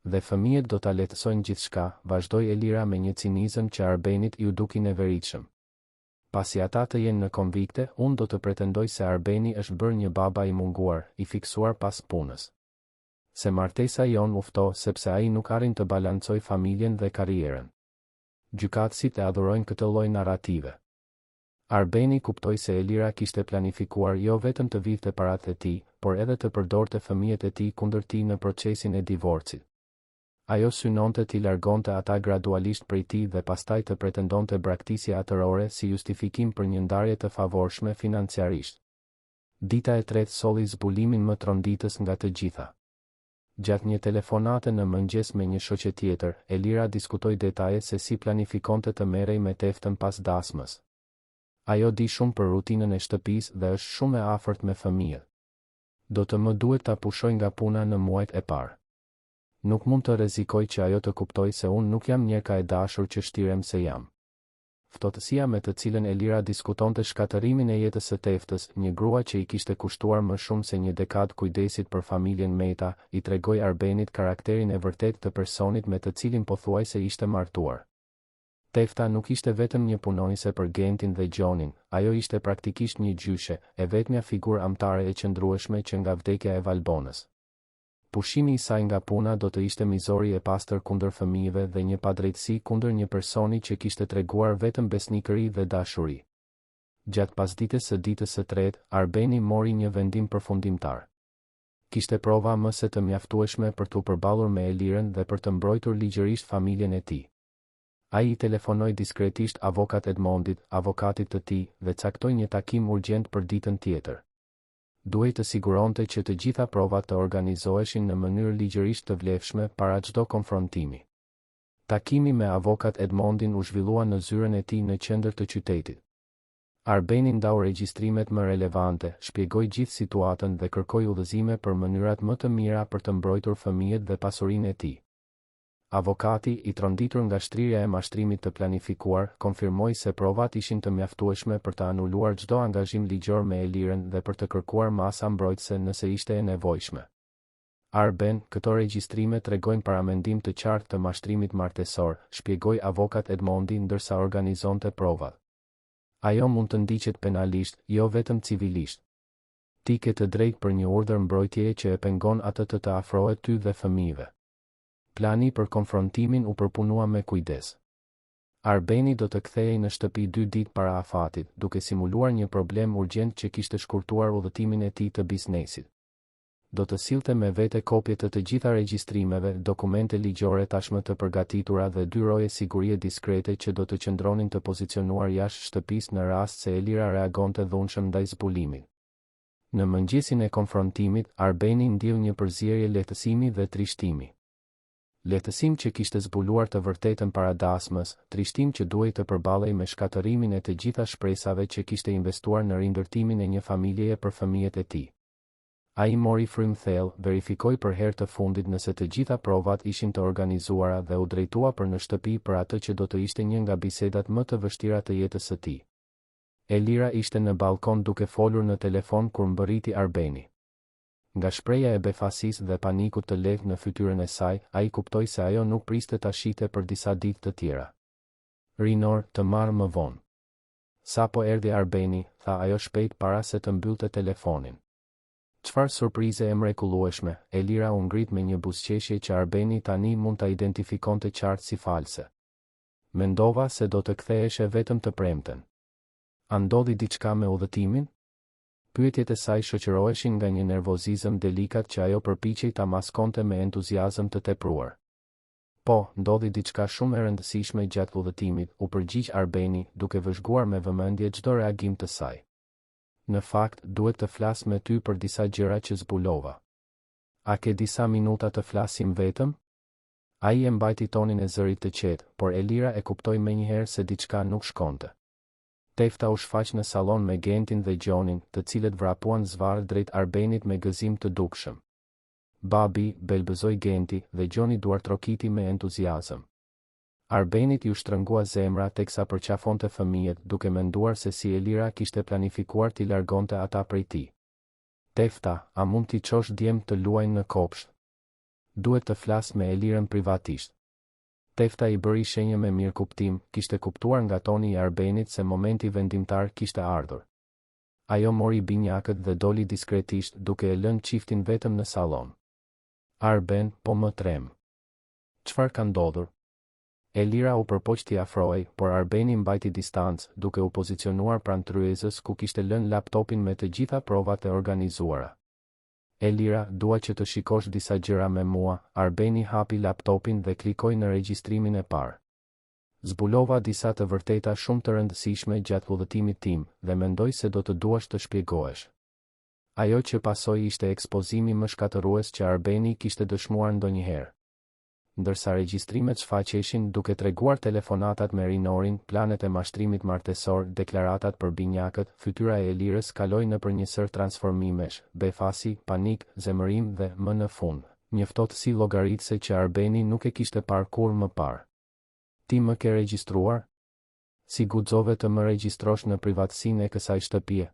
Dhe fëmijët do ta lehtësojnë gjithçka, vazhdoi Elira me një cinizëm që Arbenit iu duki neveritshëm. Pasi ata të jenë në konvikte, unë do të pretendoj se Arbeni është bërë një baba i munguar, i fiksuar pas punës. Se martesa jon ufto sepse ai nuk arrin të balancoj familjen dhe karrierën. Gjykatësit e adhurojnë këtë lloj narrative. Arbeni kuptoi se Elira kishte planifikuar jo vetëm të vinte paratë e tij, por edhe të përdorte fëmijët e tij kundër tij në procesin e divorcit. Ajo synonte t'i largonte ata gradualisht prej tij dhe pastaj të pretendonte braktisje atërore si justifikim për një ndarje të favorshme financiarisht. Dita e tretë solli zbulimin më tronditës nga të gjitha. Gjatë një telefonate në mëngjes me një shoqe tjetër, Elira diskutoi detaje se si planifikonte të merrej me teftën pas dasmës. Ajo di shumë për rutinën e shtëpisë dhe është shumë e afërt me fëmijët. Do të më duhet ta pushoj nga puna në muajt e parë. Nuk mund të rrezikoj që ajo të kuptoj se unë nuk jam njerëka e dashur që shtirem se jam. Ftohtësia me të cilën Elira diskutonte shkatërimin e jetës së teftës, një grua që i kishte kushtuar më shumë se një dekadë kujdesit për familjen Meta, i tregoi Arbenit karakterin e vërtet të personit me të cilin pothuajse ishte martuar. Tefta nuk ishte vetëm një punonjëse për Gentin dhe Gjonin, ajo ishte praktikisht një gjyshe, e vetmja figurë amtare e qëndrueshme që nga vdekja e Valbonës. Pushimi i saj nga puna do të ishte mizori e pastër kundër fëmijëve dhe një padrejtësi kundër një personi që kishte treguar vetëm besnikëri dhe dashuri. Gjatë pasdites së ditës së tretë, Arbeni mori një vendim përfundimtar. Kishte prova më se të mjaftueshme për t'u përballur me Elirën dhe për të mbrojtur ligjërisht familjen e tij. Ai i telefonoi diskretisht avokat Edmondit, avokatit të tij, dhe caktoi një takim urgjent për ditën tjetër. Duhej të siguronte që të gjitha provat të organizoheshin në mënyrë ligjërisht të vlefshme para çdo konfrontimi. Takimi me avokat Edmondin u zhvillua në zyrën e tij në qendër të qytetit. Arbeni ndau regjistrimet më relevante, shpjegoi gjithë situatën dhe kërkoi udhëzime për mënyrat më të mira për të mbrojtur fëmijët dhe pasurinë e tij. Avokati, i tronditur nga shtrirja e mashtrimit të planifikuar, konfirmoi se provat ishin të mjaftueshme për të anuluar çdo angazhim ligjor me Elirën dhe për të kërkuar masa mbrojtëse nëse ishte e nevojshme. Arben, këto regjistrime tregojnë paramendim të qartë të mashtrimit martesor, shpjegoi avokat Edmondi ndërsa organizonte provat. Ajo mund të ndiqet penalisht, jo vetëm civilisht. Ti ke të drejtë për një urdhër mbrojtjeje që e pengon atë të afrohet ty dhe fëmijëve. Plani për konfrontimin u përpunua me kujdes. Arbeni do të kthehej në shtëpi 2 ditë para afatit, duke simuluar një problem urgjent që kishte shkurtuar udhëtimin e tij të biznesit. Do të sillte me vete kopje të gjitha regjistrimeve, dokumente ligjore tashmë të përgatitura dhe 2 roje sigurie diskrete që do të qëndronin të pozicionuar jashtë shtëpisë në rast se Elira reagonte dhunshëm ndaj zbulimit. Në mëngjesin e konfrontimit, Arbeni ndjeu një përzierje lehtësimi dhe trishtimi. Lehtësim që kishte zbuluar të vërtetën para dasmës, trishtim që duhej të përballej me shkatërimin e të gjitha shpresave që kishte investuar në rindërtimin e një familjeje për fëmijët e tij. Ai mori frymë thellë, verifikoi për herë të fundit nëse të gjitha provat ishin të organizuara dhe u drejtua për në shtëpi për atë që do të ishte një nga bisedat më të vështira të jetës së tij. Elira ishte në balkon duke folur në telefon kur mbërriti Arbeni. Nga shpreja e befasisë dhe panikut të lehtë në fytyrën e saj, ai kuptoi se ajo nuk priste ta shite për disa ditë të tjera. Rinor, të marr më vonë. Sapo erdhi Arbeni, tha ajo shpejt para se të mbyllte telefonin. Çfarë surprize e mrekullueshme, Elira u ngrit me një buzëqeshje që Arbeni tani mund ta identifikonte qartë si false. Mendova se do të ktheheshe vetëm të premten. A ndodhi diçka me udhëtimin? Pyetjet e saj shoqëroheshin nga një nervozizëm delikat që ajo përpiqej ta maskonte me entuziazëm të tepruar. Po, ndodhi diçka shumë e rëndësishme gjatë udhëtimit, u përgjigj Arbeni, duke vëzhguar me vëmendje çdo reagim të saj. Në fakt, duhet të flas me ty për disa gjëra që zbulova. A ke disa minuta të flasim vetëm? Ai e mbajti tonin e zërit të qetë, por Elira e kuptoi menjëherë se diçka nuk shkonte. Tefta u shfaq në salon me Gentin dhe Gjonin, të cilët vrapuan zvarr drejt Arbenit me gëzim të dukshëm. babi, belbëzoi Genti dhe Gjoni duartrokiti me entuziazëm. Arbenit ju shtrëngua zemra teksa përqafonte fëmijët duke menduar se si Elira kishte planifikuar t'i largonte ata prej tij. Tefta, a mund t'i çosh djem të luajnë në kopsht? Duhet të flas me Elirën privatisht. Tefta i bëri shenjë me mirë kuptim, kishte kuptuar nga toni i Arbenit se momenti vendimtar kishte ardhur. Ajo mori binjakët dhe doli diskretisht duke e lënë çiftin vetëm në sallon. Arben, po më trem. Çfarë ka ndodhur? Elira u përpoq t'i afrohej, por Arbeni mbajti distancë, duke u pozicionuar pranë tryezës ku kishte lënë laptopin me të gjitha provat e organizuara. Elira, dua që të shikosh disa gjëra me mua. Arbeni hapi laptopin dhe klikoi në regjistrimin e parë. Zbulova disa të vërteta shumë të rëndësishme gjatë udhëtimit tim dhe mendoj se do të duash të shpjegohesh. Ajo që pasoi ishte ekspozimi më shkatërues që Arbeni kishte dëshmuar ndonjëherë. Ndërsa regjistrimet shfaqeshin duke treguar telefonatat me rinorin, planet e mashtrimit martesor, deklaratat për binjakët, fytyra e Elirës kaloi nëpër një sër transformimesh, befasi, panik, zemërim dhe, më në fund, një ftohtësi llogaritse që Arbeni nuk e kishte parë kurrë më parë. Ti më ke regjistruar? Si guxove të më regjistrosh në privatësinë e kësaj shtëpie?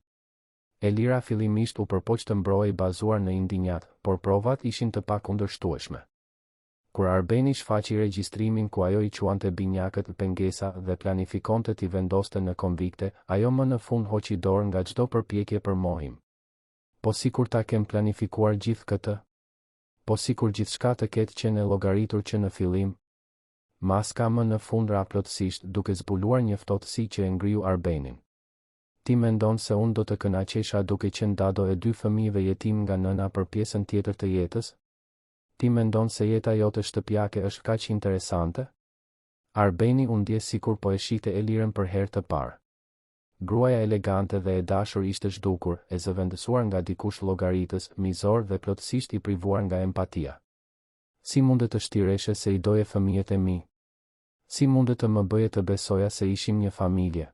Elira fillimisht u përpoq të mbrojë bazuar në indinjat, por provat ishin të pakundërshtueshme. Kur Arbeni shfaqi regjistrimin ku ajo i quante binjakët pengesa dhe planifikonte t'i vendoste në konvikte, ajo më në fund hoqi dorë nga çdo përpjekje për mohim. Po sikur ta kem planifikuar gjithë këtë? Po sikur gjithçka të ketë qenë e llogaritur që në fillim? Maska më në fund ra plotësisht duke zbuluar një ftohtësi që e ngriu Arbenin. Ti mendon se unë do të kënaqesha duke qenë dado e 2 fëmijëve jetim nga nëna për pjesën tjetër të jetës? Ti mendon se jeta jote shtëpiake është kaq interesante? Arbeni u ndje sikur po e shihte Elirën për herë të parë. Gruaja elegante dhe e dashur ishte zhdukur, e zëvendësuar nga dikush llogaritës, mizor dhe plotësisht i privuar nga empatia. Si mundet të shtireshe se i doje fëmijët e mi? Si mundet të më bëje të besoja se ishim një familje?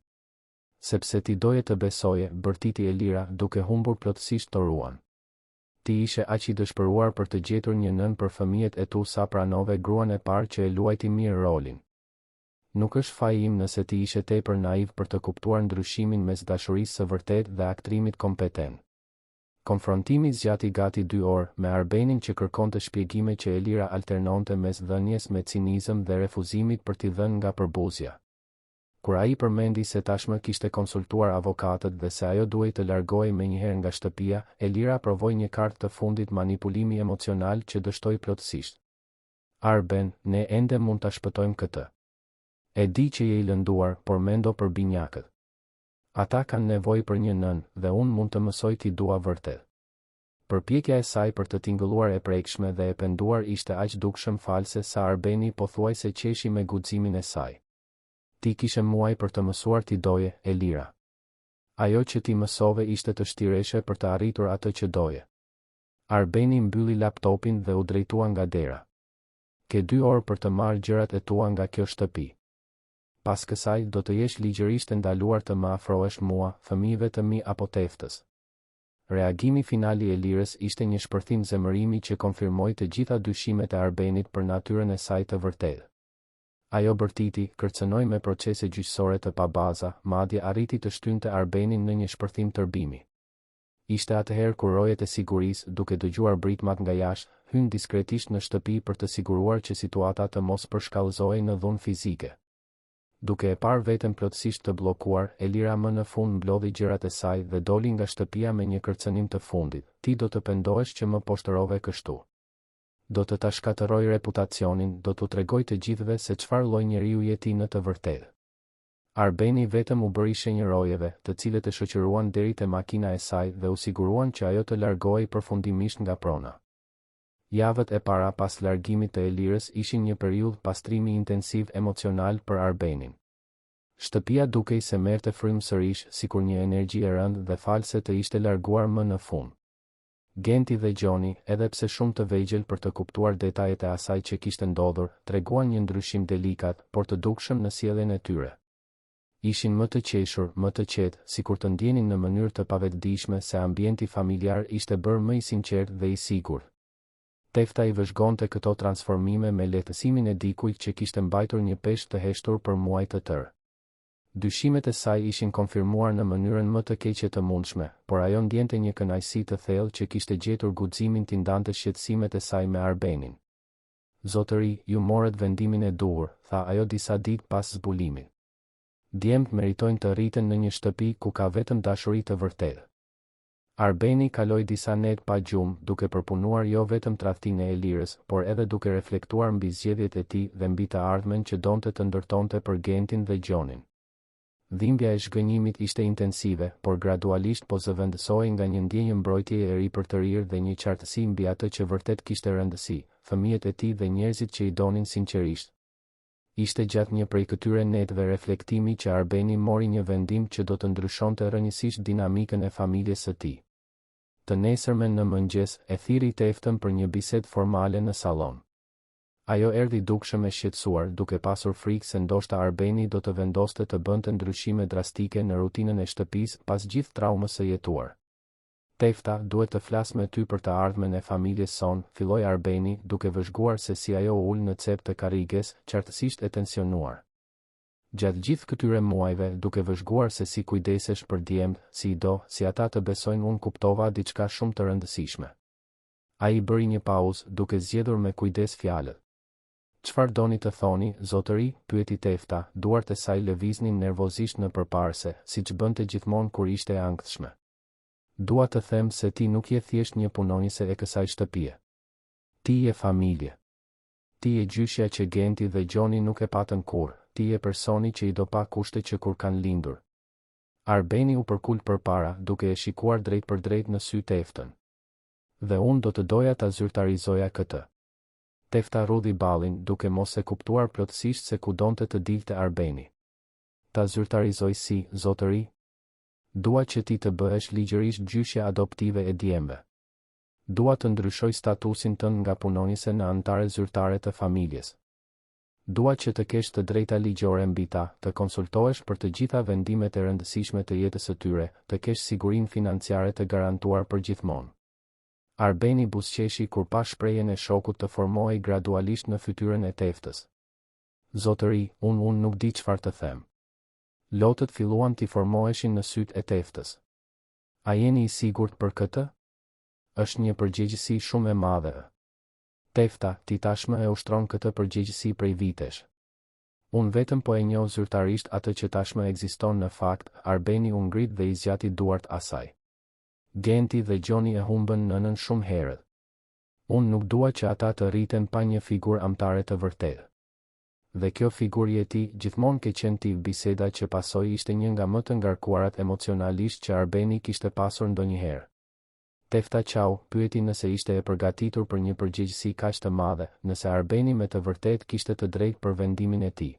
Sepse ti doje të besoje, bërtiti Elira duke humbur plotësisht toruan. Ti ishe aq i dëshpëruar për të gjetur një nën për fëmijët e tu sa pranove gruan e parë që e luajti mirë rolin. Nuk është faji im nëse ti ishe tepër naiv për të kuptuar ndryshimin mes dashurisë së vërtetë dhe aktrimit kompetent. Konfrontimi zgjati gati 2 orë, me Arbenin që kërkonte shpjegime që Elira alternonte mes dhënjes me cinizëm dhe refuzimit për t'i dhënë nga përbuzja. Kur ai përmendi se tashmë kishte konsultuar avokatët dhe se ajo duhej të largohej menjëherë nga shtëpia, Elira provoi një kartë të fundit manipulimi emocional që dështoi plotësisht. Arben, ne ende mund ta shpëtojmë këtë. E di që je i lënduar, por mendo për binjakët. Ata kanë nevojë për një nën dhe unë mund të mësoj t'i dua vërtet. Përpjekja e saj për të tingëlluar e prekshme dhe e penduar ishte aq dukshëm false sa Arbeni pothuajse qeshi me guximin e saj. Ti kishe muaj për të mësuar t'i doje, Elira. Ajo që ti mësove ishte të shtireshe për të arritur atë që doje. Arbeni mbylli laptopin dhe u drejtua nga dera. Ke 2 orë për të marrë gjërat e tua nga kjo shtëpi. Pas kësaj do të jesh ligjërisht e ndaluar të më afrohesh mua, fëmijëve të mi apo teftës. Reagimi final i Elirës ishte një shpërthim zemërimi që konfirmoi të gjitha dyshimet e Arbenit për natyrën e saj të vërtetë. Ajo bërtiti, kërcënoi me procese gjyqësore të pabaza, madje arriti të shtynte Arbenin në një shpërthim tërbimi. Ishte atëherë kur rojet e sigurisë, duke dëgjuar britmat nga jashtë, hyn diskretisht në shtëpi për të siguruar që situata të mos përshkallëzohej në dhunë fizike. Duke e parë veten plotësisht të bllokuar, Elira më në fund mblodhi gjërat e saj dhe doli nga shtëpia me një kërcënim të fundit. Ti do të pendohesh që më poshtërove kështu. Do të ta shkatërroj reputacionin, do t'u tregoj të gjithëve se çfarë lloj njeriu je ti në të vërtetë. Arbeni vetëm u bëri shenjë rojeve, të cilët e shoqëruan deri te makina e saj dhe u siguruan që ajo të largohej përfundimisht nga prona. Javët e para pas largimit të Elirës ishin një periudhë pastrimi intensiv emocional për Arbenin. Shtëpia dukej se merrte frymë sërish, sikur një energji e rëndë dhe false të ishte larguar më në fund. Genti dhe Gjoni, edhe pse shumë të vegjël për të kuptuar detajet e asaj që kishte ndodhur, treguan një ndryshim delikat, por të dukshëm në sjelljen e tyre. Ishin më të qeshur, më të qetë, sikur të ndjenin në mënyrë të pavetëdijshme se ambienti familjar ishte bërë më i sinqert dhe i sigurt. Tefta i vëzhgonte këto transformime me lehtësimin e dikujt që kishte mbajtur një peshë të heshtur për muaj të tërë. Dyshimet e saj ishin konfirmuar në mënyrën më të keqe të mundshme, por ajo ndjente një kënaqësi të thellë që kishte gjetur guximin t'i ndante shqetësimet e saj me Arbenin. Zotëri, ju morët vendimin e duhur, tha ajo disa ditë pas zbulimit. Djemt meritojnë të rriten në një shtëpi ku ka vetëm dashuri të vërtetë. Arbeni kaloi disa net pa gjumë, duke përpunuar jo vetëm tradhtinë e Elirës, por edhe duke reflektuar mbi zgjedhjet e tij dhe mbi të ardhmen që donte të ndërtonte për Gentin dhe Gjonin. Dhimbja e zhgënjimit ishte intensive, por gradualisht po zëvendësoi nga një ndjenjë mbrojtjeje e ri për të rirë dhe një qartësi mbi atë që vërtet kishte rëndësi, fëmijët e tij dhe njerëzit që i donin sinqerisht. Ishte gjatë një prej këtyre netëve reflektimi që Arbeni mori një vendim që do të ndryshonte rrënjësisht dinamikën e familjes së tij. Të nesërmen në mëngjes, e thiri Teftën për një bisedë formale në sallon. Ajo erdhi dukshëm e shqetësuar, duke pasur frikë se ndoshta Arbeni do të vendoste të bënte ndryshime drastike në rutinën e shtëpisë pas gjithë traumës së jetuar. Tefta, duhet të flas me ty për të ardhmen e familjes son, filloi Arbeni, duke vëzhguar se si ajo ul në cep të karriges, qartësisht e tensionuar. Gjatë gjithë këtyre muajve, duke vëzhguar se si kujdesesh për djemt, si ata të besojnë unë kuptova diçka shumë të rëndësishme. Ai bëri një pauzë, duke zgjedhur me kujdes fjalët. Çfarë doni të thoni, zotëri? Pyeti Tefta, duart e saj lëviznin nervozisht në përparse, siç bënte gjithmonë kur ishte e ankthshme. Dua të them se ti nuk je thjesht një punonjëse e kësaj shtëpie. Ti je familje. Ti je gjyshja që Genti dhe Gjoni nuk e patën kurrë, ti je personi që i do pa kushte që kur kanë lindur. Arbeni u përkul përpara, duke e shikuar drejt për drejt në sy Teftën. Dhe unë do të doja ta zyrtarizoja këtë. Tefta rudhi ballin, duke mos e kuptuar plotësisht se ku donte të dilte Arbeni. Ta zyrtarizoj si, zotëri? Dua që ti të bëhesh ligjërisht gjyshja adoptive e djemve. Dua të ndryshoj statusin tënd nga punonjëse në anëtare zyrtare të familjes. Dua që të kesh të drejta ligjore mbi ta, të konsultohesh për të gjitha vendimet e rëndësishme të jetës së tyre, të kesh sigurinë financiare të garantuar për gjithmonë. Arbeni buzëqeshi kur pa shprehjen e shokut të formohej gradualisht në fytyrën e Teftës. Zotëri, unë nuk di çfarë të them. Lotët filluan t'i formoheshin në sytë e Teftës. A jeni i sigurt për këtë? Është një përgjegjësi shumë e madhe. Tefta, ti tashmë e ushtron këtë përgjegjësi prej vitesh. Unë vetëm po e njoh zyrtarisht atë që tashmë ekziston në fakt, Arbeni u ngrit dhe i zgjati duart asaj. Genti dhe Gjoni e humbën nënën shumë herët. Unë nuk dua që ata të rriten pa një figurë amtare të vërtetë. Dhe kjo figurë e tij gjithmonë ke qenë ti. Biseda që pasoi ishte një nga më të ngarkuarat emocionalisht që Arbeni kishte pasur ndonjëherë. Tefta qau, pyeti nëse ishte e përgatitur për një përgjegjësi kaq të madhe, nëse Arbeni me të vërtetë kishte të drejtë për vendimin e tij.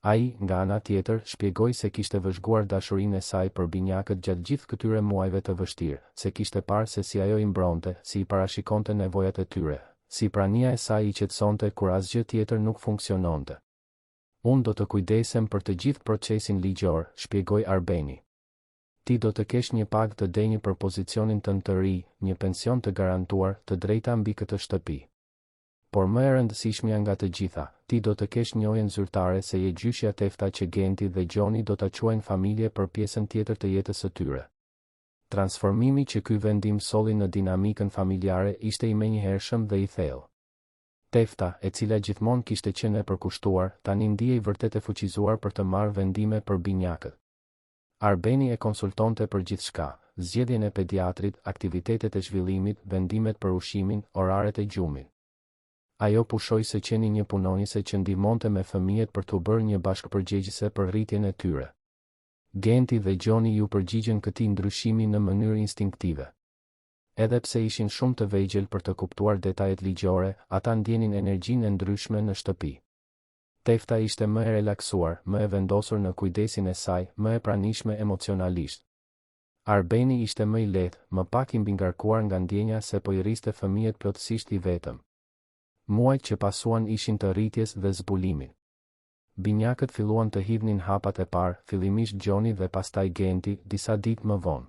Ai, nga ana tjetër, shpjegoi se kishte vëzhguar dashurinë e saj për binjakët gjatë gjithë këtyre muajve të vështirë, se kishte parë se si ajo i mbronte, si i parashikonte nevojat e tyre, si prania e saj i qetësonte kur asgjë tjetër nuk funksiononte. Unë do të kujdesem për të gjithë procesin ligjor, shpjegoi Arbeni. Ti do të kesh një pagë të denjë për pozicionin tënd të ri, një pension të garantuar, të drejta mbi këtë shtëpi. Por më e rëndësishmja nga të gjitha, ti do të kesh njohjen zyrtare se je gjyshja Tefta që Genti dhe Gjoni do ta quajnë familje për pjesën tjetër të jetës së tyre. Transformimi që ky vendim solli në dinamikën familjare ishte i menjëhershëm dhe i thellë. Tefta, e cila gjithmonë kishte qenë e përkushtuar, tani ndihej vërtet e fuqizuar për të marrë vendime për binjakët. Arbeni e konsultonte për gjithçka, zgjedhjen e pediatrit, aktivitetet e zhvillimit, vendimet për ushqimin, oraret e gjumit. Ajo pushoi se qeni një punonjëse që ndihmonte me fëmijët për t'u bërë një bashkëpërgjegjëse për rritjen e tyre. Genti dhe Gjoni ju përgjigjen këtij ndryshimi në mënyrë instinktive. Edhe pse ishin shumë të vegjël për të kuptuar detajet ligjore, ata ndjenin energjinë e ndryshme në shtëpi. Tefta ishte më e relaksuar, më e vendosur në kujdesin e saj, më e pranishme emocionalisht. Arbeni ishte më i lehtë, më pak i mbingarkuar nga ndjenja se po i rriste fëmijët plotësisht i vetëm. Muajt që pasuan ishin të rritjes dhe zbulimit. Binjakët filluan të hidhnin hapat e parë, fillimisht Gjoni dhe pastaj Genti, disa ditë më vonë.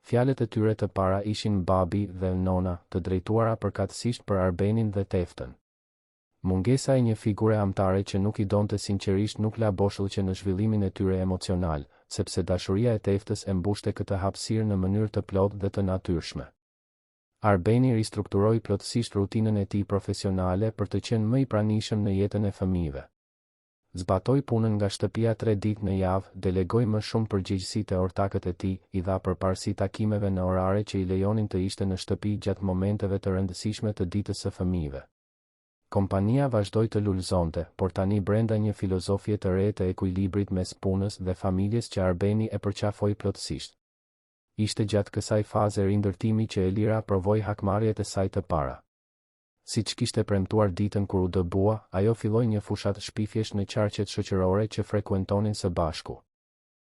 Fjalët e tyre të para ishin babi dhe nona, të drejtuara përkatësisht për Arbenin dhe Teftën. Mungesa e një figure amtare që nuk I donte sinqerisht nuk la boshllëqe në zhvillimin e tyre emocional, sepse dashuria e Teftës e mbushte këtë hapësirë në mënyrë të plotë dhe të natyrshme. Arbeni ristrukturoi plotësisht rutinën e tij profesionale për të qenë më I pranishëm në jetën e fëmijëve. Zbatoi punën nga shtëpia 3 ditë në javë, delegoi më shumë përgjegjësi te ortakët e tij, I dha përparësi takimeve në orare që I lejonin të ishte në shtëpi gjatë momenteve të rëndësishme të ditës së fëmijëve. Kompania vazhdoi të lulëzonte, por tani brenda një filozofie të re të ekuilibrit mes punës dhe familjes që Arbeni e përqafoi plotësisht. Ishte gjatë kësaj faze rindërtimi që Elira provoi hakmarrjet e saj të para. Siç kishte premtuar ditën kur u dëbua, ajo filloi një fushat shpifjesh në qarqet shoqërore që frekuentonin së bashku.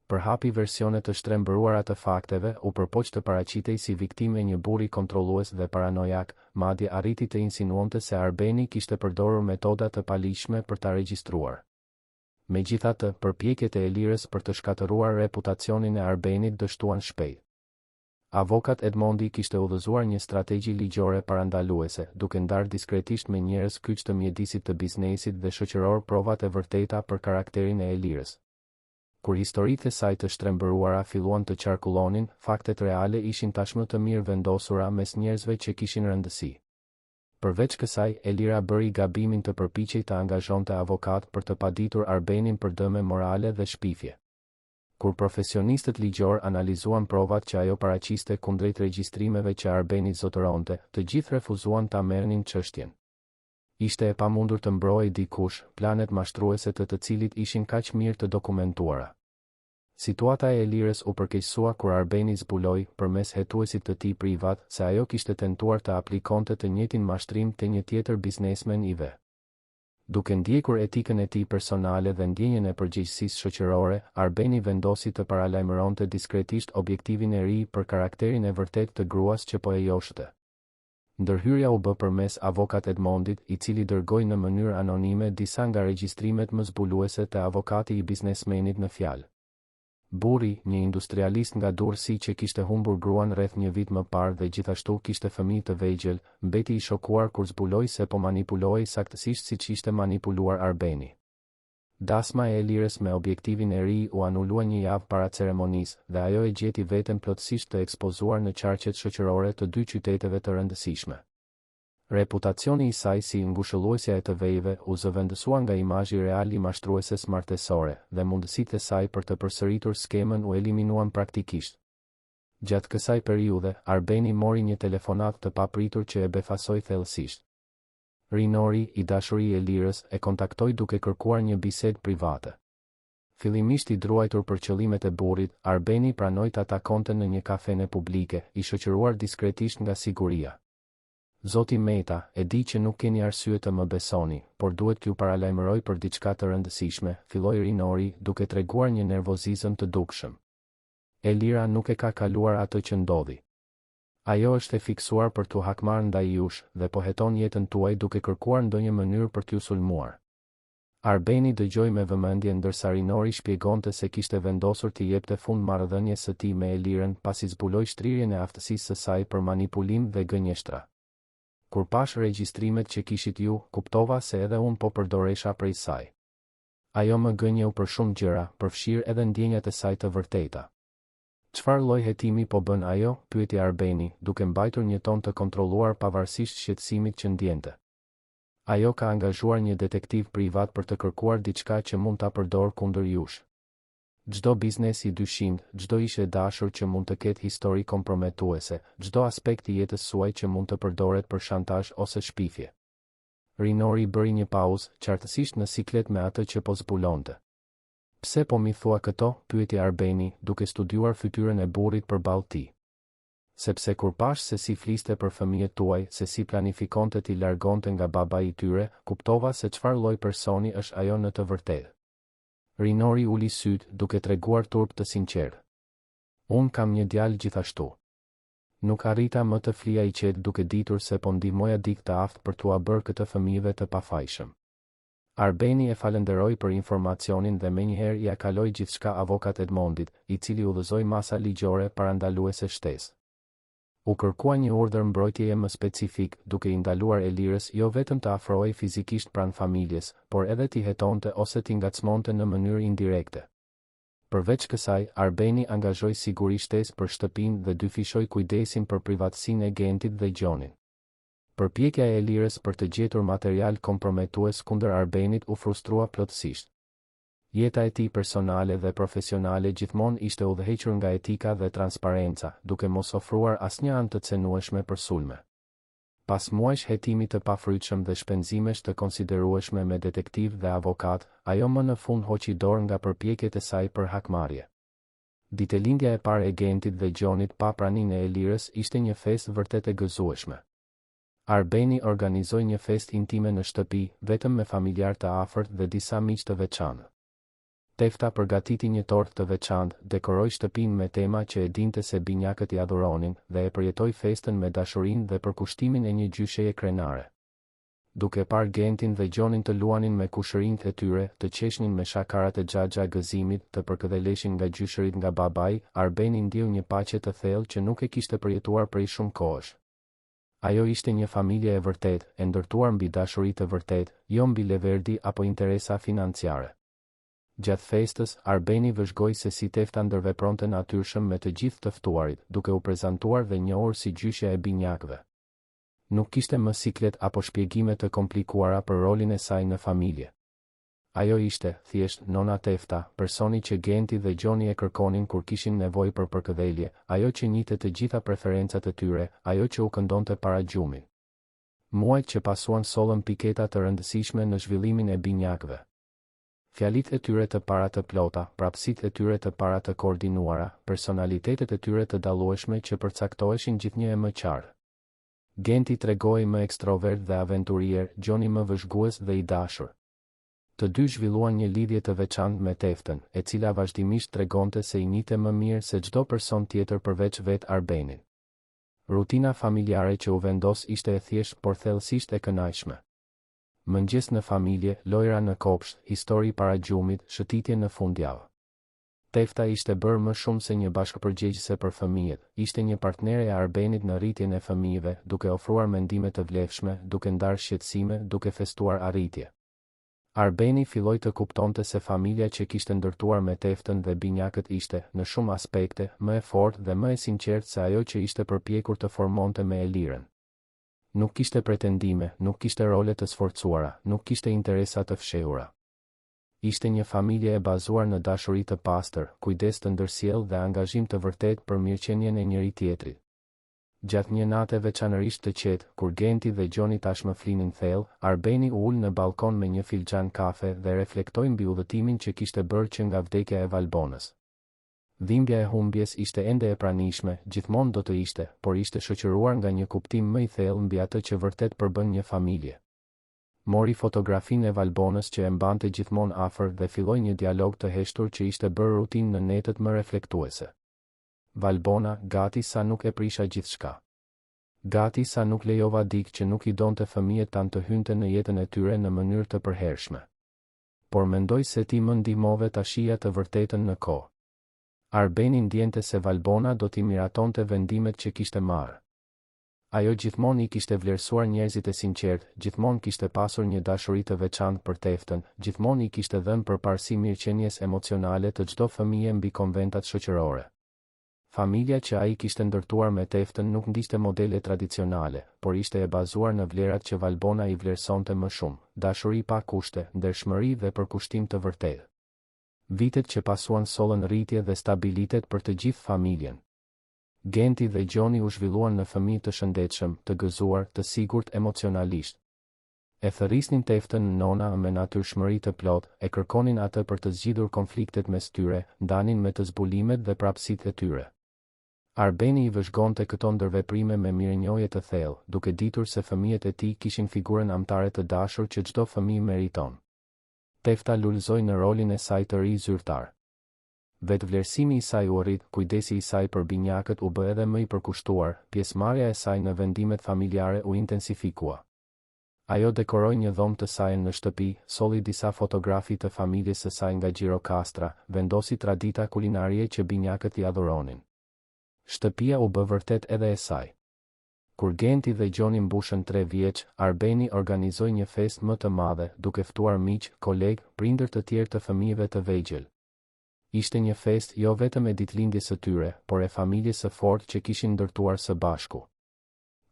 Përhapi versione të shtrembëruara të fakteve, u përpoq të paraqitej si viktimë e një burri kontrollues dhe paranojak, madje arriti të insinuonte se Arbeni kishte përdorur metoda të palishme për ta regjistruar. Megjithatë, përpjekjet e Elirës për të shkatëruar reputacionin e Arbenit dështuan shpejt. Avokat Edmondi kishte udhëzuar një strategji ligjore parandaluese, duke ndarë diskretisht me njerëz kyç të mjedisit të biznesit dhe shoqëror provat e vërteta për karakterin e Elirës. Kur historitë e saj të shtrembëruara filluan të qarkullonin, faktet reale ishin tashmë të mirë vendosura mes njerëzve që kishin rëndësi. Përveç kësaj, Elira bëri gabimin të përpiqej të angazhonte avokat për të paditur Arbenin për dëme morale dhe shpifje. Kur profesionistët ligjor analizuan provat që ajo paraqiste kundrejt regjistrimeve që Arbeni zotëronte, të gjithë refuzuan ta merrnin çështjen. Ishte e pamundur të mbrojë dikush planet mashtruese të cilit ishin kaq mirë të dokumentuara. Situata e Elirës u përkeqësua kur Arbeni zbuloi, përmes hetuesit të tij privat, se ajo kishte tentuar të aplikonte të njëjtin mashtrim te një tjetër biznesmen I ve. Duke ndjekur etikën e tij personale dhe ndjenjen e përgjegjësisë shoqërore, Arbeni vendosi të paralajmëronte diskretisht objektivin e ri për karakterin e vërtet të gruas që po e joshte. Ndërhyrja u bë përmes avokat Edmondit, I cili dërgoi në mënyrë anonime disa nga regjistrimet më zbuluese të avokati I biznesmenit në fjalë. Burri, një industrialist nga Durrësi që kishte humbur gruan rreth një vit më parë dhe gjithashtu kishte fëmijë të vegjël, mbeti I shokuar kur zbuloi se po manipulohej saktësisht siç ishte manipuluar Arbeni. Dasma e Elirës me objektivin e ri u anulua një javë para ceremonisë dhe ajo e gjeti veten plotësisht të ekspozuar në qarqet shoqërore të dy qyteteve të rëndësishme. Reputacioni I saj si ngushëlluesja e të vejve u zëvendësua nga imazhi real I mashtrueses martesore dhe mundësitë e saj për të përsëritur skemën u eliminuan praktikisht. Gjatë kësaj periudhe, Arbeni mori një telefonat të papritur që e befasoi thellësisht. Rinori, I dashuri I Elirës, e kontaktoi duke kërkuar një bisedë private. Fillimisht I druajtur për qëllimet e burrit, Arbeni pranoi ta takonte në një kafene publike, I shoqëruar diskretisht nga siguria. Zoti Meta, e di që nuk keni arsye të më besoni, por duhet t'ju paralajmëroj për diçka të rëndësishme, filloi Rinori, duke treguar një nervozizëm të dukshëm. Elira nuk e ka kaluar atë që ndodhi. Ajo është e fiksuar për t'u hakmarrë ndaj jush dhe po heton jetën tuaj duke kërkuar ndonjë mënyrë për t'ju sulmuar. Arbeni dëgjoi me vëmendje ndërsa Rinori shpjegonte se kishte vendosur t'i jepte fund marrëdhënies së tij me Elirën pasi zbuloi shtrirjen e aftësisë së saj për manipulim dhe gënjeshtra. Kur pash regjistrimet që kishit ju, kuptova se edhe unë po përdoresha prej saj. Ajo më gënjeu për shumë gjëra, përfshirë edhe ndjenjat e saj të vërteta. Çfarë lloj hetimi po bën ajo? Pyeti Arbeni, duke mbajtur një ton të kontrolluar pavarësisht shqetësimit që ndjente. Ajo ka angazhuar një detektiv privat për të kërkuar diçka që mund ta përdor kundër jush. Çdo biznes I dyshimt, çdo ish e dashur që mund të ketë histori komprometuese, çdo aspekt I jetës suaj që mund të përdoret për shantazh ose shpifje. Rinori bëri një pauzë, qartësisht në siklet me atë që po zbulonte. Pse po mi thua këto? Pyeti Arbeni, duke studiuar fytyrën e burrit përballë tij. Sepse kur pash se si fliste për fëmijët tuaj, se si planifikonte t'i largonte nga babai I tyre, kuptova se çfarë lloj personi është ajo në të vërtetë. Rinori uli syt, duke treguar turp të sinqertë. Unë kam një djalë gjithashtu. Nuk arrita më të flija I qetë duke ditur se po ndihmoja dik të aftë për t'ua bërë këtë fëmijëve të pafajshëm. Arbeni e falenderoi për informacionin dhe menjëherë ia kaloi gjithçka avokat Edmondit, i cili udhëzoi masa ligjore parandaluese shtesë. U kërkua një urdhër mbrojtjeje më specifik, duke i ndaluar Elirës jo vetëm të afrohej fizikisht pranë familjes, por edhe t'i hetonte ose t'i ngacmonte në mënyrë indirekte. Përveç kësaj, Arbeni angazhoi siguri shtesë për shtëpinë dhe dyfishoi kujdesin për privatësinë e Gentit dhe Gjonin. Përpjekja e Elirës për të gjetur material komprometues kundër Arbenit u frustrua plotësisht. Jeta e tij personale dhe profesionale gjithmonë ishte udhëhequr nga etika dhe transparenca, duke mos ofruar asnjë anë të cenueshme për sulme. Pas muajsh hetimi të pafrytshëm dhe shpenzimesh të konsiderueshme me detektiv dhe avokat, ajo më në fund hoqi dorë nga përpjekjet e saj për hakmarrje. Ditëlindja e parë e Gentit dhe Gjonit pa praninë e Elirës ishte një festë vërtet e gëzueshme. Arbeni organizoi një festë intime në shtëpi, vetëm me familjarë të afërt dhe disa miq të veçantë. Tefta përgatiti një tortë të veçantë, dekoroi shtëpinë me tema që e dinte se binjakët i adhuronin dhe e përjetoi festën me dashurinë dhe përkushtimin e një gjysheje krenare. Duke parë Gentin dhe Gjonin të luanin me kushërinjtë e tyre, të qeshnin me shakarat e xhaxha gëzimit, të përkëdheleshin nga gjyshërit nga babai, Arbeni ndjeu një paqe të thellë që nuk e kishte përjetuar prej shumë kohësh. Ajo ishte një familje e vërtet, e ndërtuar mbi dashuri të vërtet, jo mbi leverdi apo interesa financiare. Gjatë festës, Arbeni vëzhgoi se si Tefta ndërvepronte natyrshëm me të gjithë të ftuarit, duke u prezantuar dhe njohur si gjyshja e binjakëve. Nuk kishte më siklet apo shpjegime të komplikuara për rolin e saj në familje. Ajo ishte, thjesht, nona Tefta, personi që Genti dhe Gjoni e kërkonin kur kishin nevojë për përkëdhelje, ajo që njihte të gjitha preferencat e tyre, ajo që u këndonte para gjumit. Muajt që pasuan sollën piketa të rëndësishme në zhvillimin e binjakëve. Fjalitë e tyre të para të plota, prapësitë e tyre të para të koordinuara, personalitetet e tyre të dallueshme që përcaktoheshin gjithnjë e më qartë. Genti tregoi më ekstrovert dhe aventurier, Gjoni më vëzhgues dhe i dashur. Të dy zhvilluan një lidhje të veçantë me Teftën, e cila vazhdimisht tregonte se i njihte më mirë se çdo person tjetër përveç vet Arbenit. Rutina familjare që u vendos ishte e thjeshtë por thellësisht e kënaqshme. Mëngjes në familje, lojra në kopsht, histori para gjumit, shëtitje në fundjavë. Tefta ishte bërë më shumë se një bashkëpërgjegjëse për fëmijët, ishte një partnere e Arbenit në rritjen e fëmijëve, duke ofruar mendime të vlefshme, duke ndarë shqetësime, duke festuar arritje. Arbeni filloi të kuptonte se familja që kishte ndërtuar me Teftën dhe binjakët ishte, në shumë aspekte, më e fortë dhe më e sinqertë se ajo që ishte përpjekur të formonte me Elirën. Nuk kishte pretendime, nuk kishte role të sforcuara, nuk kishte interesa të fshehura. Ishte një familje e bazuar në dashuri të pastër, kujdes të ndërsjellë dhe angazhim të vërtet për mirëqenien e njëri tjetrit. Gjatë një nate veçanërisht të qetë, kur Genti dhe Gjoni tashmë flinin thellë, Arbeni u ul në balkon me një filxhan kafe dhe reflektoi mbi udhëtimin që kishte bërë që nga vdekja e Valbonës. Dhimbja e humbjes ishte ende e pranishme, gjithmonë do të ishte, por ishte shoqëruar nga një kuptim më i thellë mbi atë që vërtet përbën një familje. Mori fotografinë e Valbonës që e mbante gjithmonë afër dhe filloi një dialog të heshtur që ishte bërë rutinë në netët më reflektuese. Valbona, gati sa nuk e prisha gjithçka. Gati sa nuk lejova dik që nuk i donte fëmijët tanë të hynte në jetën e tyre në mënyrë të përhershme. Por mendoj se ti më ndihmove ta shija të vërtetën në kohë. Arbeni ndjente se Valbona do t'i miratonte vendimet që kishte marrë. Ajo gjithmonë i kishte vlerësuar njerëzit e sinqertë, gjithmonë kishte pasur një dashuri të veçantë për Teftën, gjithmonë i kishte dhënë përparësi mirëqenies emocionale të çdo fëmije mbi konventat shoqërore. Familja që ai kishte ndërtuar me Teftën nuk ndishte modele tradicionale, por ishte e bazuar në vlerat që Valbona i vlerësonte më shumë, dashuri pa kushte, ndershmëri dhe përkushtim të vërtetë. Vitet që pasuan sollën rritje dhe stabilitet për të gjithë familjen. Genti dhe Gjoni u zhvilluan në fëmijë të shëndetshëm, të gëzuar, të sigurt emocionalisht. E thërrisnin Teftën në nona me natyrshmëri të plot, e kërkonin atë për të zgjidhur konfliktet mes tyre, ndanin me të zbulimet dhe prapësitë e tyre. Arbeni i vëzhgonte këto ndërveprime me mirënjohje të thellë, duke ditur se fëmijët e tij kishin figurën amtare të dashur që çdo fëmijë meriton. Tefta lulëzoi në rolin e saj të ri zyrtar. Vetvlerësimi i saj u rrit, kujdesi i saj për binjakët u bë edhe më i përkushtuar, pjesëmarrja e saj në vendimet familjare u intensifikua. Ajo dekoroi një dhomë të saj në shtëpi, solli disa fotografi të familjes së saj nga Gjirokastra, vendosi tradita kulinarie që binjakët i adhuronin. Shtëpia u bë vërtet edhe e saj. Kur Genti dhe Gjoni mbushën 3 vjeç, Arbeni organizoi një festë më të madhe, duke ftuar miq, kolegë, prindër të tjerë të fëmijëve të vegjël. Ishte një festë jo vetëm e ditëlindjes së tyre, por e familjes së fortë që kishin ndërtuar së bashku.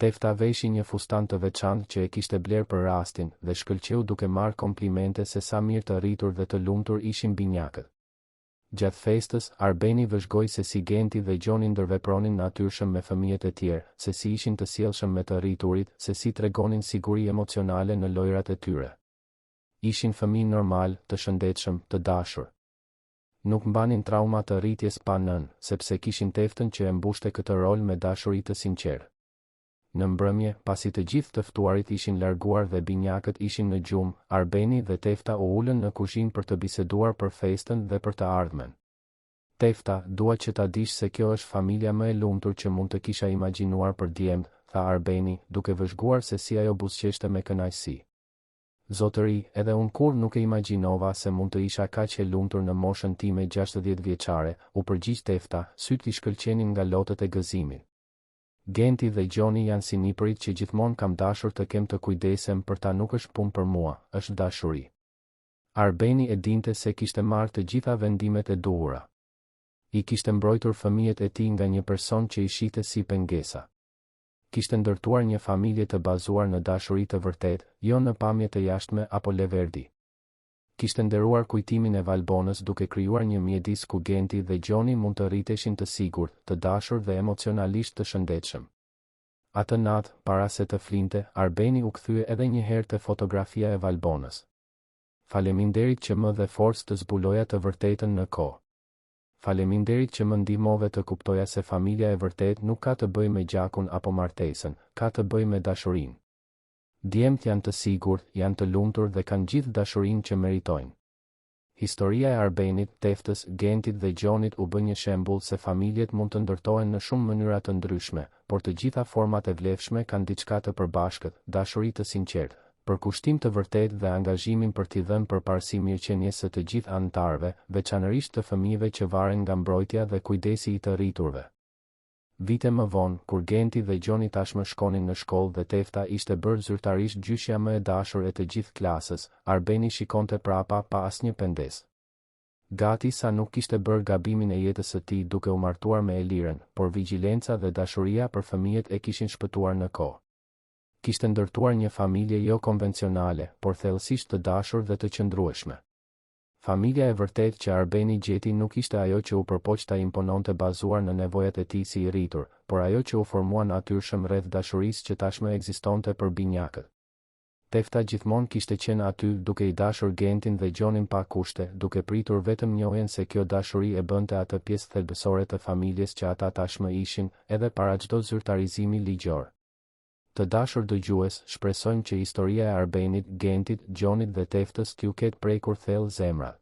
Tefta veshi një fustan të veçantë që e kishte bler për rastin dhe shkëlqeu duke marrë komplimente se sa mirë të rritur dhe të lumtur ishin binjakët. Gjatë festës, Arbeni vëzhgoi se si Genti dhe Gjoni ndërvepronin natyrshëm me fëmijët e tjerë, se si ishin të sjellshëm me të rriturit, se si tregonin siguri emocionale në lojrat e tyre. Ishin fëmijë normal, të shëndetshëm, të dashur. Nuk mbanin trauma të rritjes pa nën, sepse kishin teftën që e mbushte këtë rol me dashuri të sinqertë. Në mbrëmje, pasi të gjithë të ftuarit ishin larguar dhe binjakët ishin në gjumë, Arbeni dhe Tefta u ulën në kuzhinë për të biseduar për festën dhe për të ardhmen. Tefta, dua që ta dish se kjo është familja më e lumtur që mund të kisha imagjinuar për djemt, tha Arbeni, duke vëzhguar se si ajo buzëqeshte me kënaqësi. Zotëri, edhe unë kur nuk e imagjinova se mund të isha kaq e lumtur në moshën time 60 vjeçare, u përgjigj Tefta, sytë i shkëlqenin nga lotët e gëzimit. Genti dhe Gjoni janë si nipërit që gjithmonë kam dashur të kem të kujdesem për ta, nuk është punë për mua, është dashuri. Arbeni e dinte se kishte marrë të gjitha vendimet e duhura. I kishte mbrojtur fëmijët e tij nga një person që i shite si pengesa. Kishte ndërtuar një familje të bazuar në dashuri të vërtetë, jo në pamje të jashtme apo leverdi. Kishte nderuar kujtimin e Valbonës duke krijuar një mjedis ku Genti dhe Gjoni mund të rriteshin të sigurt, të dashur dhe emocionalisht të shëndetshëm. Atë natë, para se të flinte, Arbeni u kthye edhe një herë te fotografia e Valbonës. Faleminderit që më dhe forcë të zbuloja të vërtetën në kohë. Faleminderit që më ndihmove të kuptoja se familja e vërtet nuk ka të bëjë me gjakun apo martesën, ka të bëjë me dashurinë. Djemt janë të sigurt, janë të lumtur dhe kanë gjithë dashurinë që meritojnë. Historia e Arbenit, Teftës, Gentit dhe Gjonit u bë një shembull se familjet mund të ndërtohen në shumë mënyra të ndryshme, por të gjitha format e vlefshme kanë diçka të përbashkët, dashuri të sinqertë, përkushtim të vërtetë dhe angazhimin për t'i dhënë përparësi mirëqenies së të gjithë anëtarëve, veçanërisht të fëmijëve që varen nga mbrojtja dhe kujdesi i të rriturve. Vite më vonë, kur Genti dhe Gjoni tashmë shkonin në shkollë dhe Tefta ishte bërë zyrtarisht gjyshja më e dashur e të gjithë klasës, Arbeni shikonte prapa pa asnjë pendes. Gati sa nuk kishte bërë gabimin e jetës së tij duke u martuar me Eliren, por vigjilenca dhe dashuria për fëmijët e kishin shpëtuar në kohë. Kishte ndërtuar një familje jo konvencionale, por thellësisht të dashur dhe të qëndrueshme. Familja e vërtet që Arbeni gjeti nuk ishte ajo që u përpoq ta impononte bazuar në nevojat e tij si i rritur, por ajo që u formua natyrshëm rreth dashurisë që tashmë ekzistonte për binjakët. Tefta gjithmonë kishte qenë aty duke i dashur Gentin dhe Gjonin pa kushte, duke pritur vetëm njohjen se kjo dashuri e bënte atë pjesë thelbësore të familjes që ata tashmë ishin, edhe para çdo zyrtarizimi ligjor. Të dashur dëgjues, shpresojmë që historia e Arbenit, Gentit, Gjonit dhe Teftës t'ju ketë prekur thellë zemrat.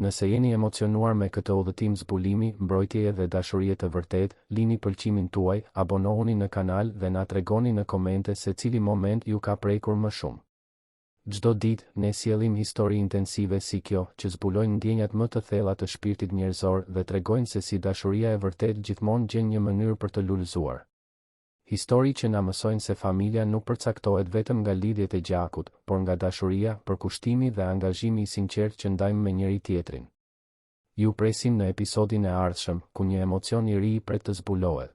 Nëse jeni emocionuar me këtë udhëtim zbulimi, mbrojtjeje dhe dashurie të vërtet, lini pëlqimin tuaj, abonohuni në kanal dhe na tregoni në komente se cili moment ju ka prekur më shumë. Çdo ditë, ne sjellim histori intensive si kjo, që zbulojnë ndjenjat më të thella të shpirtit njerëzor dhe tregojnë se si dashuria e vërtet gjithmonë gjen një mënyrë për të lulëzuar. Histori që na mësojnë se familja nuk përcaktohet vetëm nga lidhjet e gjakut, por nga dashuria, përkushtimi dhe angazhimi i sinqert që ndajmë me njëri tjetrin. Ju presim në episodin e ardhshëm, ku një emocion i ri pret të zbulohet.